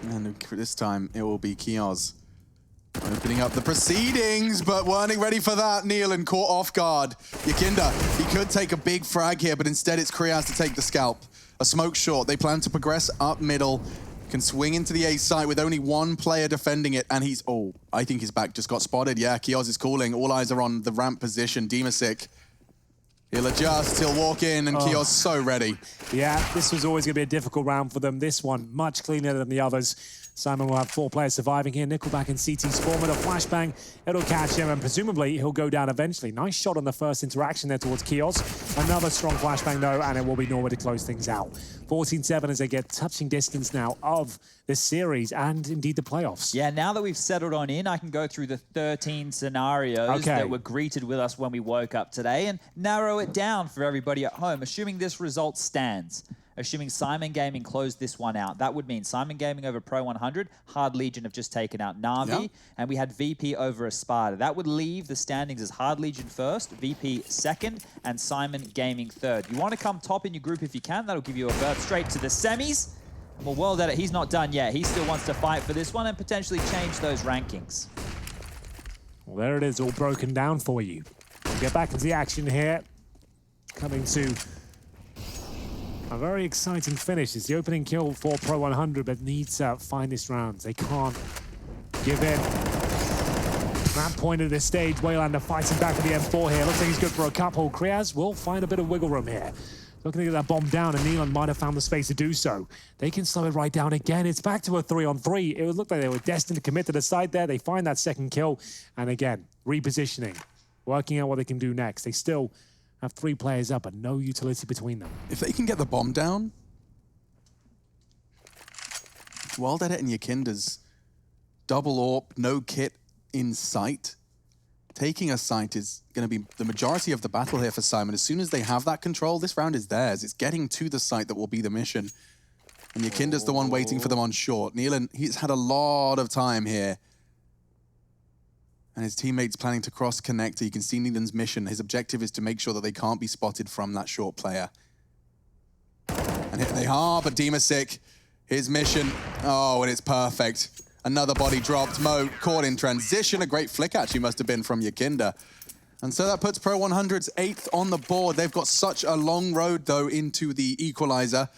And this time it will be Kios opening up the proceedings, but weren't ready for that. Neelan caught off guard. Yakinda, he could take a big frag here, but instead it's Kriaz to take the scalp. A smoke short. They plan to progress up middle. Can swing into the A site with only 1 player defending it, and he's... Oh, I think his back just got spotted. Yeah, Kios is calling. All eyes are on the ramp position. Demasik. He'll adjust, he'll walk in, and Kios so ready. Yeah, this was always going to be a difficult round for them. This one, much cleaner than the others. Syman will have 4 players surviving here. Nickelback and CT Spawn with a flashbang. It'll catch him, and presumably he'll go down eventually. Nice shot on the first interaction there towards Kiosk. Another strong flashbang, though, and it will be Norway to close things out. 14-7 as they get touching distance now of this series and indeed the playoffs. Yeah, now that we've settled on in, I can go through the 13 scenarios that were greeted with us when we woke up today and narrow it down for everybody at home, assuming this result stands. Assuming Syman Gaming closed this one out. That would mean Syman Gaming over pro100, Hard Legion have just taken out Na'Vi, and we had VP over Espada. That would leave the standings as Hard Legion first, VP second, and Syman Gaming third. You want to come top in your group if you can. That'll give you a berth straight to the semis. Well, World Edit, he's not done yet. He still wants to fight for this one and potentially change those rankings. Well, there it is, all broken down for you. We'll get back into the action here. Coming to a very exciting finish. It's the opening kill for pro100, but needs finest rounds. They can't give in. That point at this stage, Waylander fighting back with the M4 here. Looks like he's good for a couple. Kriaz will find a bit of wiggle room here. Looking to get that bomb down, and Neelan might have found the space to do so. They can slow it right down again. It's back to a 3-on-3. It would look like they were destined to commit to the side there. They find that second kill, and again, repositioning, working out what they can do next. They still have 3 players up and no utility between them. If they can get the bomb down, Wild Edit and Yakinda's double AWP, no kit in sight. Taking a site is going to be the majority of the battle here for Syman. As soon as they have that control, this round is theirs. It's getting to the site that will be the mission. And Yakinda's the one waiting for them on short. Neelan, he's had a lot of time here. And his teammates planning to cross-connect. You can see Neelan's mission. His objective is to make sure that they can't be spotted from that short player. And here they are, but Demasik, his mission, oh, and it's perfect. Another body dropped. Mo caught in transition. A great flick actually must have been from Yakinda. And so that puts pro100's 8th on the board. They've got such a long road, though, into the equalizer.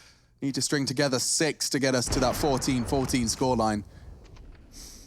Need to string together 6 to get us to that 14-14 scoreline.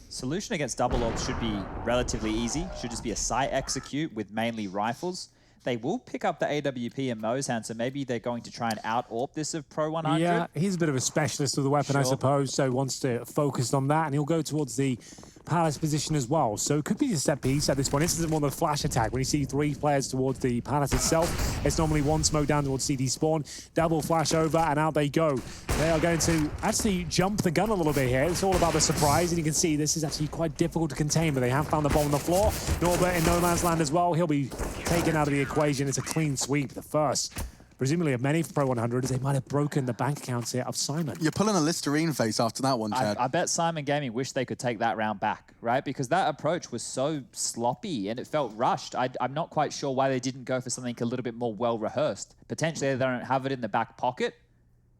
Solution against double ops should be relatively easy. Should just be a site execute with mainly rifles. They will pick up the AWP in Mo's hand, so maybe they're going to try and out-AWP this of pro100. Yeah, he's a bit of a specialist with the weapon, I suppose, so wants to focus on that, and he'll go towards the Palace position as well. So it could be a set piece at this point. This isn't more than a flash attack. When you see 3 players towards the Palace itself, it's normally 1 smoke down towards CD Spawn, double flash over, and out they go. They are going to actually jump the gun a little bit here. It's all about the surprise, and you can see this is actually quite difficult to contain, but they have found the bomb on the floor. Norbert in no man's land as well. He'll be taken out of the equation. It's a clean sweep, the first, presumably of many for pro100, as they might have broken the bank accounts here of Syman. You're pulling a Listerine face after that one, Chad. I bet Syman Gaming wish they could take that round back, right? Because that approach was so sloppy and it felt rushed. I'm not quite sure why they didn't go for something a little bit more well-rehearsed. Potentially they don't have it in the back pocket.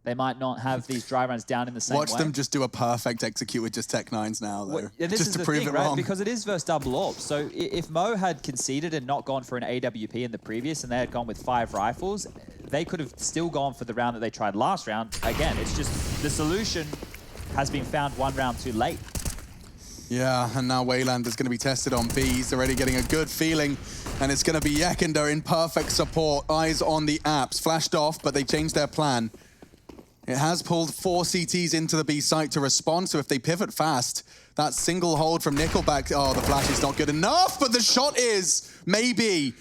They might not have these dry runs down in the same way. Watch them just do a perfect execute with just Tech 9s now, though. Just to prove it wrong. Because it is versus double AWP. So if Mo had conceded and not gone for an AWP in the previous and they had gone with 5 rifles, they could have still gone for the round that they tried last round. Again, it's just the solution has been found 1 round too late. Yeah, and now Waylander's going to be tested on B. He's already getting a good feeling, and it's going to be Yakinda in perfect support. Eyes on the apps. Flashed off, but they changed their plan. It has pulled 4 CTs into the B site to respond, so if they pivot fast, that single hold from Nickelback, oh, the flash is not good enough, but the shot is. Maybe.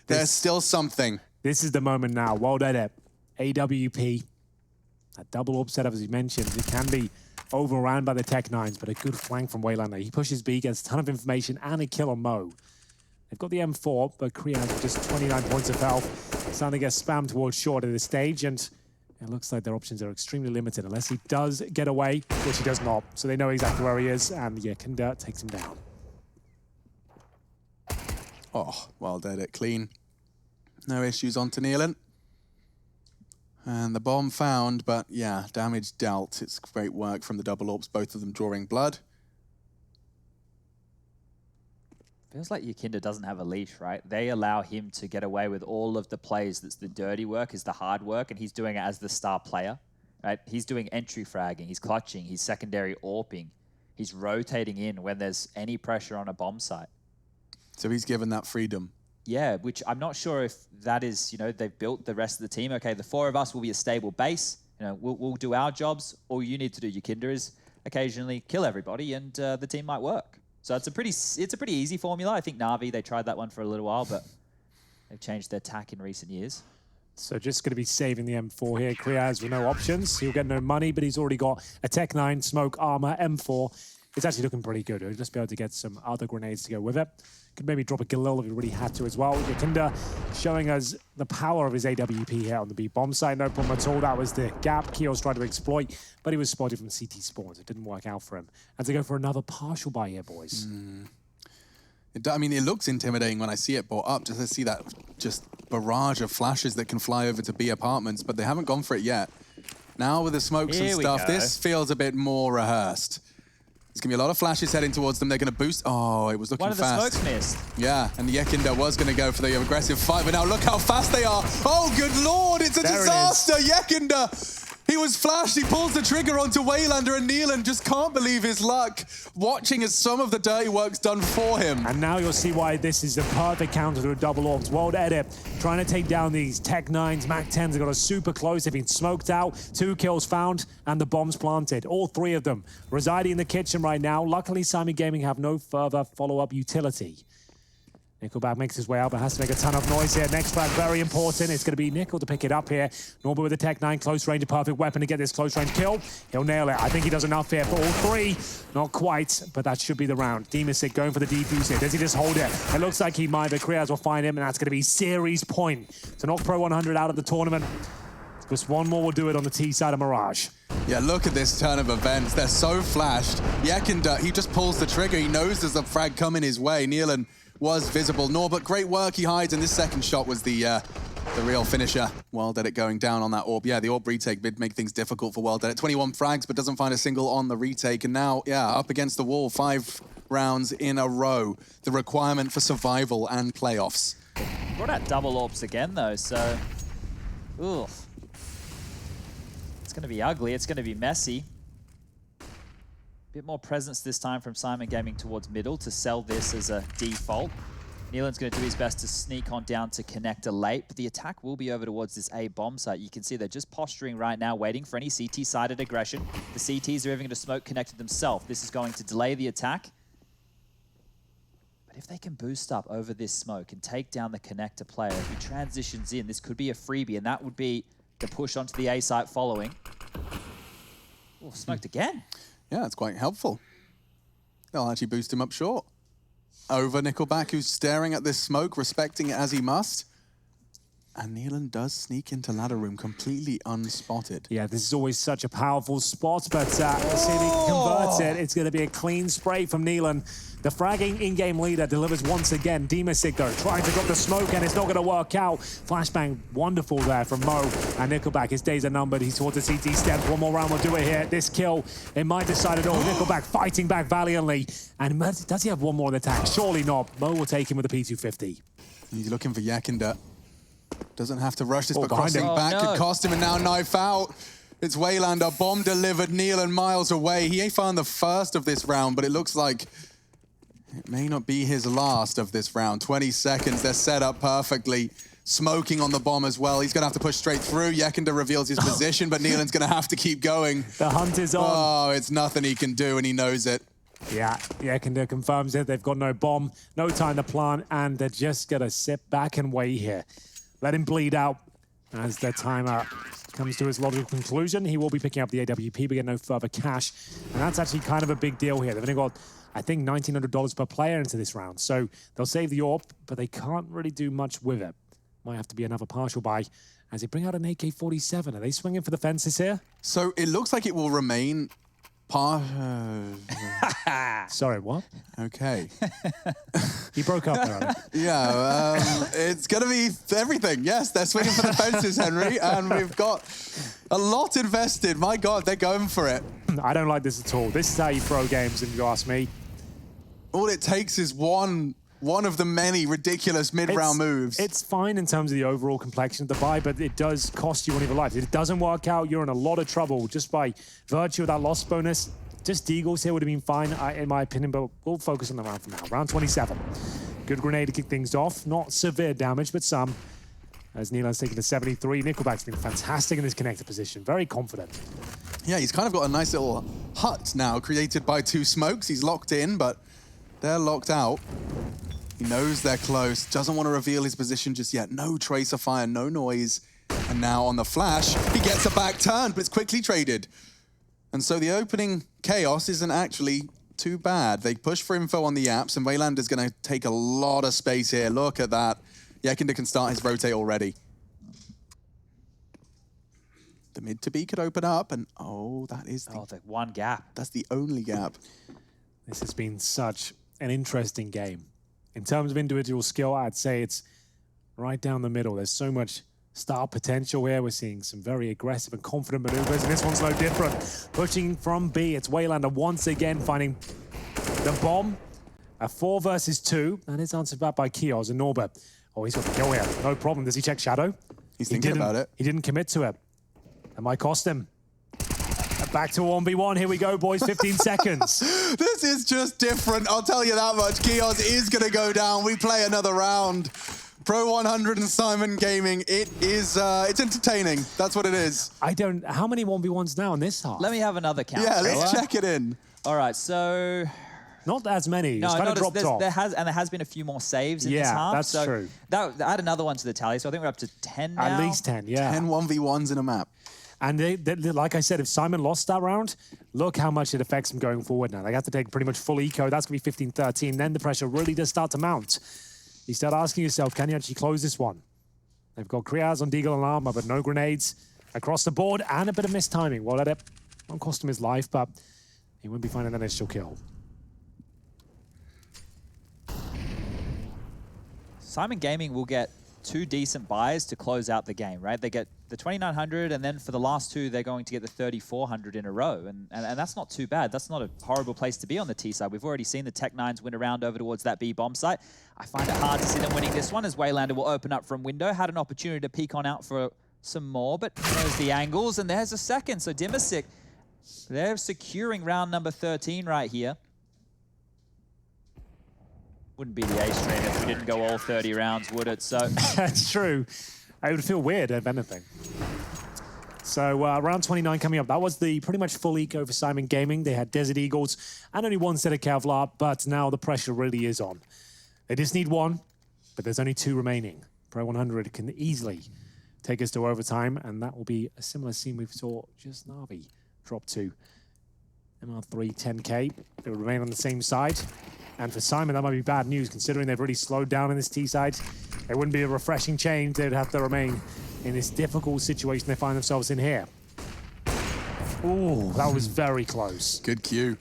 There's still something. This is the moment now. Wild Edit, AWP, that double AWP setup, as you mentioned, it can be overran by the Tech 9s, but a good flank from Waylander. He pushes B, gets a ton of information, and a kill on Mo. They've got the M4, but Kriaz with just 29 points of health. Starting to get spammed towards short at this stage, and it looks like their options are extremely limited unless he does get away, which he does not. So they know exactly where he is, and Yakinda takes him down. Oh, Wild Edit, clean. No issues on to Neelan. And the bomb found, but yeah, damage dealt. It's great work from the double AWPs, both of them drawing blood. Feels like Yakinda doesn't have a leash, right? They allow him to get away with all of the plays. That's the dirty work, is the hard work, and he's doing it as the star player, right? He's doing entry fragging, he's clutching, he's secondary AWPing, he's rotating in when there's any pressure on a bomb site. So he's given that freedom. Yeah, which I'm not sure if that is, they've built the rest of the team. Okay, the 4 of us will be a stable base. We'll do our jobs. All you need to do, Yakinda, is occasionally kill everybody, and the team might work. So it's a pretty easy formula. I think Na'Vi, they tried that one for a little while, but they've changed their tack in recent years. So just going to be saving the M4 here. Kriaz with no options. He'll get no money, but he's already got a Tech 9, smoke, armor, M4. It's actually looking pretty good. He'll just be able to get some other grenades to go with it. Could maybe drop a Galil if he really had to as well. Yakinda showing us the power of his AWP here on the B bomb site. No problem at all. That was the gap Keel's tried to exploit, but he was spotted from CT spawns. It didn't work out for him. And to go for another partial buy here, boys. I mean, it looks intimidating when I see it brought up. Just to see that just barrage of flashes that can fly over to B apartments, but they haven't gone for it yet. Now with the smokes and stuff, this feels a bit more rehearsed. There's going to be a lot of flashes heading towards them. They're going to boost. Oh, it was looking fast. One of the smokes missed. Yeah, and Yakinda was going to go for the aggressive fight, but now look how fast they are. Oh, good lord, it's a disaster. Yakinda, he was flashed. He pulls the trigger onto Waylander, and Neelan just can't believe his luck, watching as some of the dirty work's done for him. And now you'll see why this is the perfect counter to a double orbs. World Edit trying to take down these Tech 9s. Mac 10s have got us super close. They've been smoked out. 2 kills found, and the bombs planted. All 3 of them residing in the kitchen right now. Luckily, Syman Gaming have no further follow-up utility. Nickelback makes his way out, but has to make a ton of noise here. Next frag, very important. It's going to be Nickel to pick it up here. Norbert with the Tech 9, close range, a perfect weapon to get this close range kill. He'll nail it. I think he does enough here for all 3. Not quite, but that should be the round. Demasik going for the defuse here. Does he just hold it? It looks like he might, but Kriaz will find him, and that's going to be series point to knock pro100 out of the tournament. Just one more will do it on the T side of Mirage. Yeah, look at this turn of events. They're so flashed. Yakinda, he just pulls the trigger. He knows there's a frag coming his way. Neelan was visible. Norbert, great work. He hides, and this second shot was the real finisher. World Edit going down on that orb. Yeah, the orb retake did make things difficult for World Edit. 21 frags, but doesn't find a single on the retake. And now, yeah, up against the wall, 5 rounds in a row. The requirement for survival and playoffs. Brought out double orbs again, though, so... Oof. It's going to be ugly. It's going to be messy. Bit more presence this time from Syman Gaming towards middle to sell this as a default. Neelan's going to do his best to sneak on down to connector late, but the attack will be over towards this A bomb site. You can see they're just posturing right now, waiting for any CT-sided aggression. The CTs are even going to smoke connected themselves. This is going to delay the attack. But if they can boost up over this smoke and take down the connector player, if he transitions in, this could be a freebie, and that would be the push onto the A site following. Oh, smoked again. Yeah, it's quite helpful. They'll actually boost him up short. Over Nickelback, who's staring at this smoke, respecting it as he must. And Neelan does sneak into ladder room completely unspotted. Yeah, this is always such a powerful spot, but let's see if he can convert it. It's going to be a clean spray from Neelan. The fragging in-game leader delivers once again. Demasik, though, trying to drop the smoke, and it's not going to work out. Flashbang, wonderful there from Mo. And Nickelback, his days are numbered. He's towards the CT steps. One more round will do it here. This kill, it might decide it all. Nickelback fighting back valiantly. And does he have one more in the tank? Surely not. Mo will take him with a P250. He's looking for Yakinda. Doesn't have to rush this, but crossing back could cost him, and now knife out. It's Waylander, bomb delivered, Neelan miles away. He ain't found the first of this round, but it looks like it may not be his last of this round. 20 seconds, they're set up perfectly. Smoking on the bomb as well. He's going to have to push straight through. Yakinda reveals his position, but Neelan's going to have to keep going. The hunt is on. Oh, it's nothing he can do, and he knows it. Yeah, Yakinda confirms it. They've got no bomb, no time to plant, and they're just going to sit back and wait here. Let him bleed out as their timer comes to its logical conclusion. He will be picking up the AWP, but get no further cash. And that's actually kind of a big deal here. They've only got, I think, $1,900 per player into this round. So they'll save the AWP, but they can't really do much with it. Might have to be another partial buy as they bring out an AK-47. Are they swinging for the fences here? So it looks like it will remain Sorry, what? Okay. He broke up there. Yeah, it's going to be everything. Yes, they're swinging for the fences, Henry, and we've got a lot invested. My God, they're going for it. I don't like this at all. This is how you throw games, if you ask me. All it takes is one of the many ridiculous mid-round moves. It's fine in terms of the overall complexion of the buy, but it does cost you one of your lives. If it doesn't work out, you're in a lot of trouble just by virtue of that loss bonus. Just Deagles here would have been fine, in my opinion, but we'll focus on the round for now. Round 27. Good grenade to kick things off. Not severe damage, but some. As Neelan's taking the 73. Nickelback's been fantastic in this connector position. Very confident. Yeah, he's kind of got a nice little hut now created by two smokes. He's locked in, but they're locked out. He knows they're close, doesn't want to reveal his position just yet. No tracer fire, no noise. And now on the flash, he gets a back turn, but it's quickly traded. And so the opening chaos isn't actually too bad. They push for info on the apps, and Waylander's going to take a lot of space here. Look at that. Yekinder can start his rotate already. The mid to B could open up, and oh, that is the one gap. That's the only gap. This has been such an interesting game. In terms of individual skill, I'd say it's right down the middle. There's so much star potential here. We're seeing some very aggressive and confident maneuvers, and this one's no different. Pushing from B, it's Waylander once again finding the bomb. A 4 versus 2, and it's answered back by Kios and Norbert. Oh, he's got the kill here. No problem. Does he check Shadow? He's thinking about it. He didn't commit to it. That might cost him. Back to 1v1. Here we go, boys. 15 seconds. This is just different. I'll tell you that much. Kios is going to go down. We play another round. Pro100 and Syman Gaming. It is, it's entertaining. That's what it is. How many 1v1s now in this half? Let me have another count. Yeah, let's check it in. All right, so... Not as many. No, it's kind of dropped off. There has been a few more saves in this half. Yeah, that's so true. Add another one to the tally, so I think we're up to 10 now. At least 10, yeah. 10 1v1s in a map. And like I said, if Syman lost that round, look how much it affects them going forward now. They have to take pretty much full eco. That's going to be 15-13. Then the pressure really does start to mount. You start asking yourself, can you actually close this one? They've got Kriaz on Deagle and Armor, but no grenades across the board and a bit of mistiming. Well, that won't cost him his life, but he wouldn't be finding that initial kill. Syman Gaming will get 2 decent buys to close out the game, right? They get the 2,900, and then for the last 2, they're going to get the 3,400 in a row. And that's not too bad. That's not a horrible place to be on the T side. We've already seen the Tech-9s win around over towards that B bomb site. I find it hard to see them winning this one, as Waylander will open up from window. Had an opportunity to peek on out for some more, but there's the angles, and there's a second. So Dimasic, they're securing round number 13 right here. Wouldn't be the ace stream if we didn't go all 30 rounds, would it? So That's true. It would feel weird, if anything. So round 29 coming up. That was the pretty much full eco for Syman Gaming. They had Desert Eagles and only 1 set of Kevlar, but now the pressure really is on. They just need 1, but there's only 2 remaining. Pro100 can easily take us to overtime, and that will be a similar scene we saw just Na'Vi drop to. MR3 10K. They will remain on the same side. And for Syman, that might be bad news, considering they've really slowed down in this T side. It wouldn't be a refreshing change. They'd have to remain in this difficult situation they find themselves in here. Ooh, that was very close. Good cue.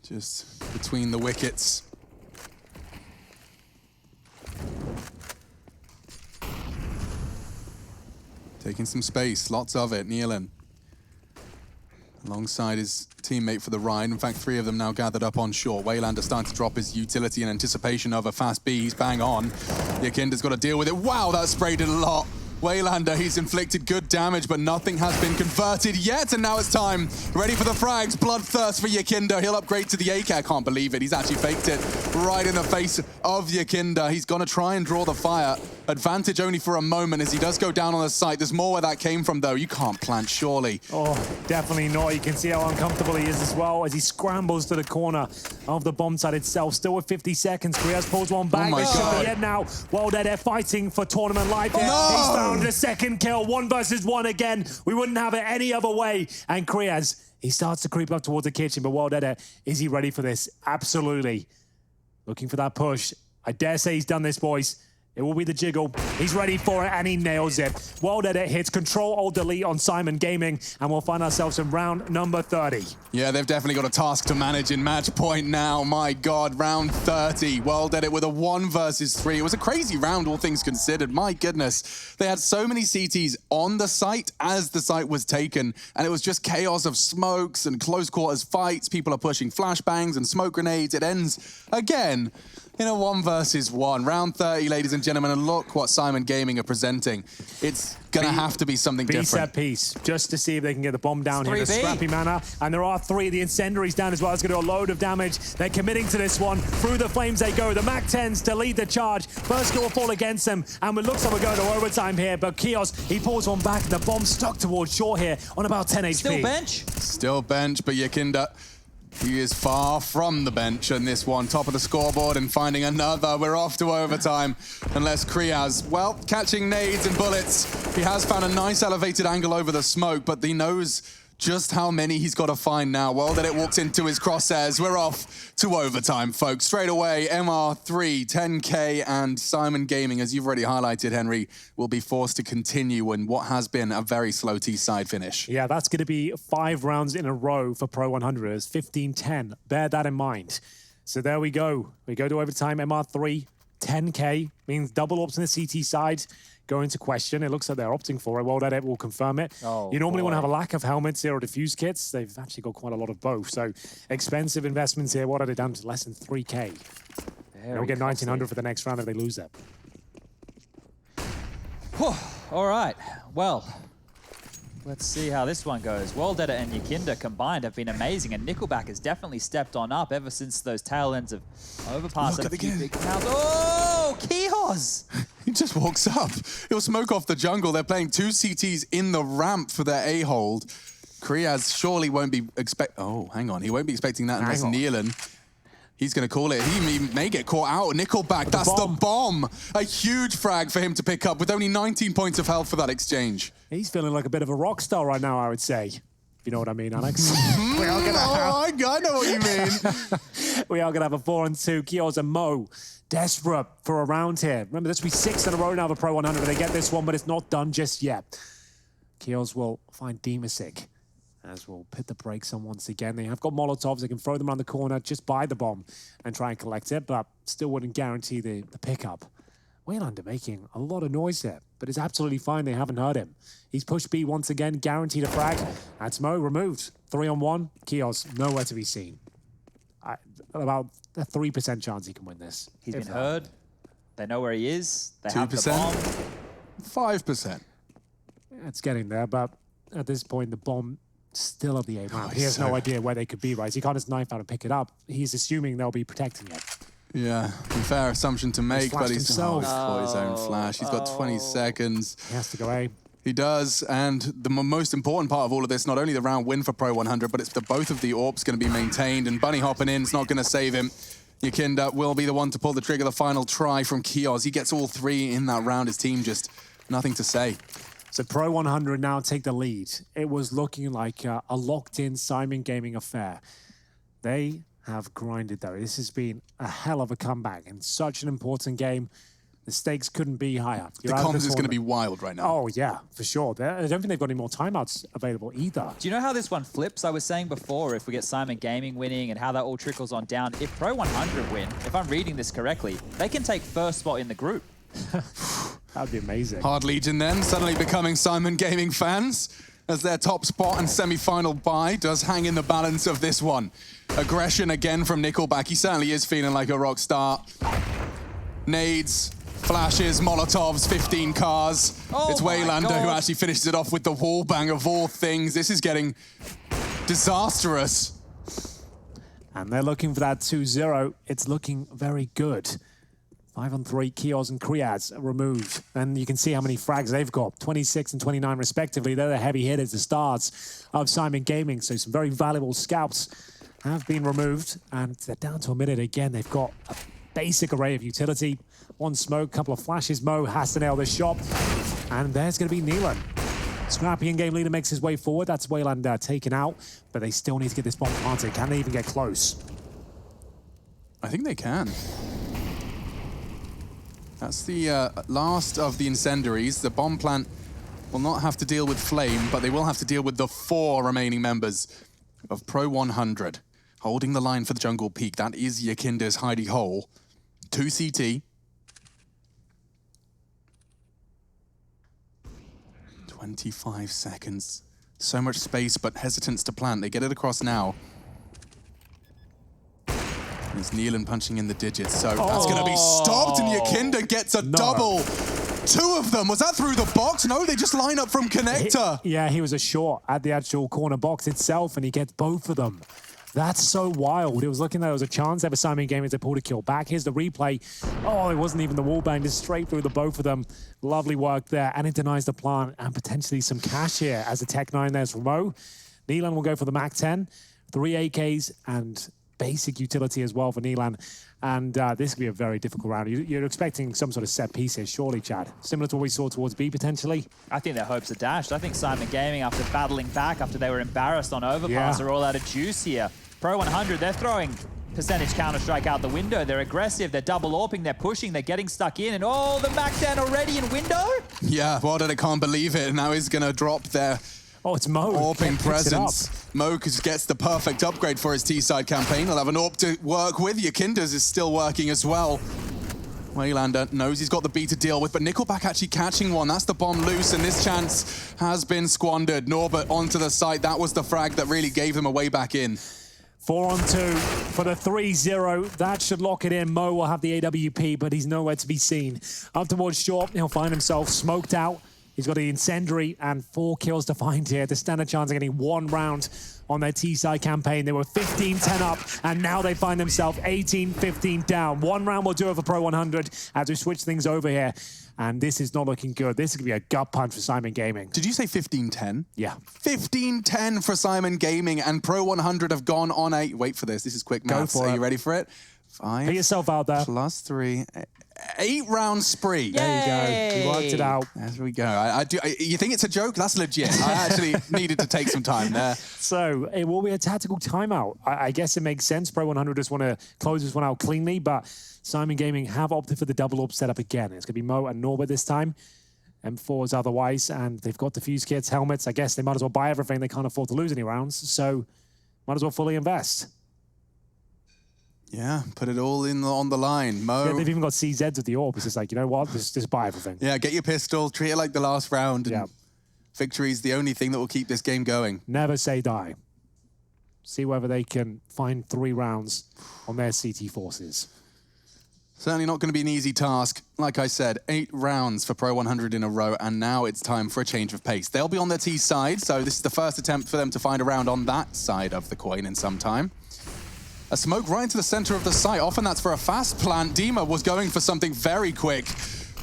Just between the wickets. Taking some space, lots of it, Nealon. Alongside his teammate for the ride. In fact, 3 of them now gathered up on short. Waylander starting to drop his utility in anticipation of a fast B. He's bang on. Yekinder's got to deal with it. Wow, that sprayed it a lot. Waylander, he's inflicted good damage, but nothing has been converted yet. And now it's time. Ready for the frags. Bloodthirst for Yekinder. He'll upgrade to the AK. I can't believe it. He's actually faked it right in the face of Yekinder. He's going to try and draw the fire. Advantage only for a moment as he does go down on the site. There's more where that came from, though. You can't plant, surely. Oh, definitely not. You can see how uncomfortable he is as well as he scrambles to the corner of the bomb site itself. Still with 50 seconds. Kriaz pulls one back. Oh my God. Yet now, while they're fighting for tournament life. No! He's found the second kill. 1 versus 1 again. We wouldn't have it any other way. And Kriaz, he starts to creep up towards the kitchen. But Wildeder, is he ready for this? Absolutely. Looking for that push. I dare say he's done this, boys. It will be the jiggle. He's ready for it, and he nails it. Wildeder hits Control-Alt-Delete on Syman Gaming, and we'll find ourselves in round number 30. Yeah, they've definitely got a task to manage in match point now. My God, round 30. Wildeder with a 1 versus 3. It was a crazy round, all things considered. My goodness. They had so many CTs on the site as the site was taken, and it was just chaos of smokes and close quarters fights. People are pushing flashbangs and smoke grenades. It ends again in a 1 versus 1. Round 30, ladies and gentlemen, and look what Syman Gaming are presenting. It's gonna have to be something different. Set piece, just to see if they can get the bomb down here. The 3B. scrappy mana, and there are 3. The incendiaries down as well. It's going to do a load of damage. They're committing to this one. Through the flames they go. The MAC-10s to lead the charge. First kill will fall against them, and it looks like we're going to overtime here. But Kios, he pulls one back. The bomb stuck towards shore here on about 10 HP. Still bench. Still bench, but Yakinda, he is far from the bench on this one. Top of the scoreboard and finding another. We're off to overtime. Unless Kriaz, well, catching nades and bullets. He has found a nice elevated angle over the smoke, but he knows just how many he's got to find now. Well, that it walks into his crosshairs. We're off to overtime, folks. Straight away, MR3, 10K, and Syman Gaming, as you've already highlighted, Henry, will be forced to continue in what has been a very slow T-side finish. Yeah, that's going to be 5 rounds in a row for Pro100. 15-10. Bear that in mind. So there we go. We go to overtime. MR3, 10K, means double ops on the CT side. Go into question. It looks like they're opting for it. Well, that will confirm it. Oh, you normally boy. want to have a lack of helmets here or defuse kits. They've actually got quite a lot of both. So expensive investments here. What are they down to? Less than 3K. They'll get 1,900 for the next round if they lose that. All right. Well, let's see how this one goes. Worldetta and Yakinda combined have been amazing, and Nickelback has definitely stepped on up ever since those tail ends of Overpass. Look at a few the big counts. Oh, Kios! He just walks up. He'll smoke off the jungle. They're playing 2 CTs in the ramp for their A-hold. Kriaz surely won't be Oh, hang on. He won't be expecting that unless Nealon. He's going to call it. He may get caught out. Nickelback, that's the bomb. A huge frag for him to pick up with only 19 points of health for that exchange. He's feeling like a bit of a rock star right now, I would say. You know what I mean, Alex? I know what you mean. We are going to have a 4-on-2. Kios and Mo desperate for a round here. Remember, this will be 6 in a row now for Pro100. They get this one, but it's not done just yet. Kios will find Demasic, as we'll put the brakes on once again. They have got Molotovs. They can throw them around the corner, just buy the bomb and try and collect it, but still wouldn't guarantee the pickup. Waylander making a lot of noise there, but it's absolutely fine. They haven't heard him. He's pushed B once again, guaranteed a frag. That's Mo removed. 3-on-1. Kios nowhere to be seen. About a 3% chance he can win this. He's been heard. They know where he is. They have the 2%? bomb. 5%. It's getting there, but at this point, the bomb still at the A round. He has no idea where they could be, right? He can't just knife out and pick it up. He's assuming they'll be protecting it. Yeah, a fair assumption to make, but he's himself. for his own flash. He's got 20 seconds. He has to go A. He does, and the most important part of all of this, not only the round win for Pro100, but it's the both of the AWPs going to be maintained, and Bunny hopping in is not going to save him. Yakinda will be the one to pull the trigger, the final try from Kios. He gets all 3 in that round. His team just nothing to say. So Pro100 now take the lead. It was looking like a locked-in Syman Gaming affair. They have grinded, though. This has been a hell of a comeback in such an important game. The stakes couldn't be higher. The comms is going to be wild right now. Oh, yeah, for sure. I don't think they've got any more timeouts available either. Do you know how this one flips? I was saying before, if we get Syman Gaming winning and how that all trickles on down, if Pro100 win, if I'm reading this correctly, they can take first spot in the group. That'd be amazing. Hard Legion then, suddenly becoming Syman Gaming fans, as their top spot and semi-final bye does hang in the balance of this one. Aggression again from Nickelback. He certainly is feeling like a rock star. Nades, flashes, Molotovs, 15 cars. Oh it's Waylander who actually finishes it off with the wall bang of all things. This is getting disastrous. And they're looking for that 2-0. It's looking very good. 5-on-3, Kios and Kriaz removed. And you can see how many frags they've got. 26 and 29 respectively. They're the heavy hitters, the stars of Syman Gaming. So some very valuable scouts have been removed. And they're down to a minute again. They've got a basic array of utility. One smoke, couple of flashes. Mo has to nail this shot. And there's going to be Nealon. Scrappy in-game leader makes his way forward. That's Waylander taken out. But they still need to get this bomb planted. Can they even get close? I think they can. That's the last of the incendiaries. The bomb plant will not have to deal with Flame, but they will have to deal with the 4 remaining members of Pro100. Holding the line for the jungle peak. That is Yakinda's hidey hole. 2 CT. 25 seconds. So much space, but hesitance to plant. They get it across now. It's Neelan punching in the digits, so that's going to be stopped, and Yakinda gets a double. Two of them. Was that through the box? No, they just line up from connector. He was a short at the actual corner box itself, and he gets both of them. That's so wild. It was looking like there was a chance there for Syman Gaming to pull the kill back. Here's the replay. Oh, it wasn't even the wall bang, just straight through the both of them. Lovely work there, and it denies the plant and potentially some cash here as the Tech 9 there's from Mo. Neelan will go for the Mac 10, 3 AKs, and basic utility as well for Neelan. And this could be a very difficult round. You're expecting some sort of set piece here, surely, Chad? Similar to what we saw towards B, potentially? I think their hopes are dashed. I think Syman Gaming, after battling back, after they were embarrassed on Overpass, are all out of juice here. Pro100, they're throwing percentage Counter-Strike out the window. They're aggressive, they're double AWPing, they're pushing, they're getting stuck in, and the Mac 10 already in window? Yeah, Wilded can't believe it. Now he's going to drop there. It's Mo. AWPing presence. Mo gets the perfect upgrade for his T-side campaign. He'll have an AWP to work with. Yakinda's is still working as well. Waylander knows he's got the B to deal with, but Nickelback actually catching one. That's the bomb loose, and this chance has been squandered. Norbert onto the site. That was the frag that really gave them a way back in. 4-on-2 for the 3-0. That should lock it in. Mo will have the AWP, but he's nowhere to be seen. Up towards short, he'll find himself smoked out. He's got the incendiary and 4 kills to find here. The standard chance of getting 1 round on their T-side campaign. They were 15-10 up, and now they find themselves 18-15 down. 1 round will do it for Pro100 as we switch things over here. And this is not looking good. This is going to be a gut punch for Syman Gaming. Did you say 15-10? Yeah. 15-10 for Syman Gaming, and Pro100 have gone on a... Wait for this. This is quick maths. Are you ready for it? 5 Put yourself out there. plus 3... 8-round spree. There you go. You worked it out. There we go. You think it's a joke? That's legit. I actually needed to take some time there. So it will be a tactical timeout. I guess it makes sense. Pro100 just want to close this one out cleanly, but Syman Gaming have opted for the double AWP setup again. It's going to be Mo and Norbert this time. M4s otherwise, and they've got defuse kits, helmets. I guess they might as well buy everything. They can't afford to lose any rounds, so might as well fully invest. Yeah, put it all on the line. Mo. Yeah, they've even got CZs with the AWP. It's just like, you know what? Just buy everything. Yeah, get your pistol, treat it like the last round. And victory is the only thing that will keep this game going. Never say die. See whether they can find 3 rounds on their CT forces. Certainly not going to be an easy task. Like I said, 8 rounds for Pro100 in a row, and now it's time for a change of pace. They'll be on their T side, so this is the first attempt for them to find a round on that side of the coin in some time. A smoke right into the center of the site. Often that's for a fast plant. Dima was going for something very quick,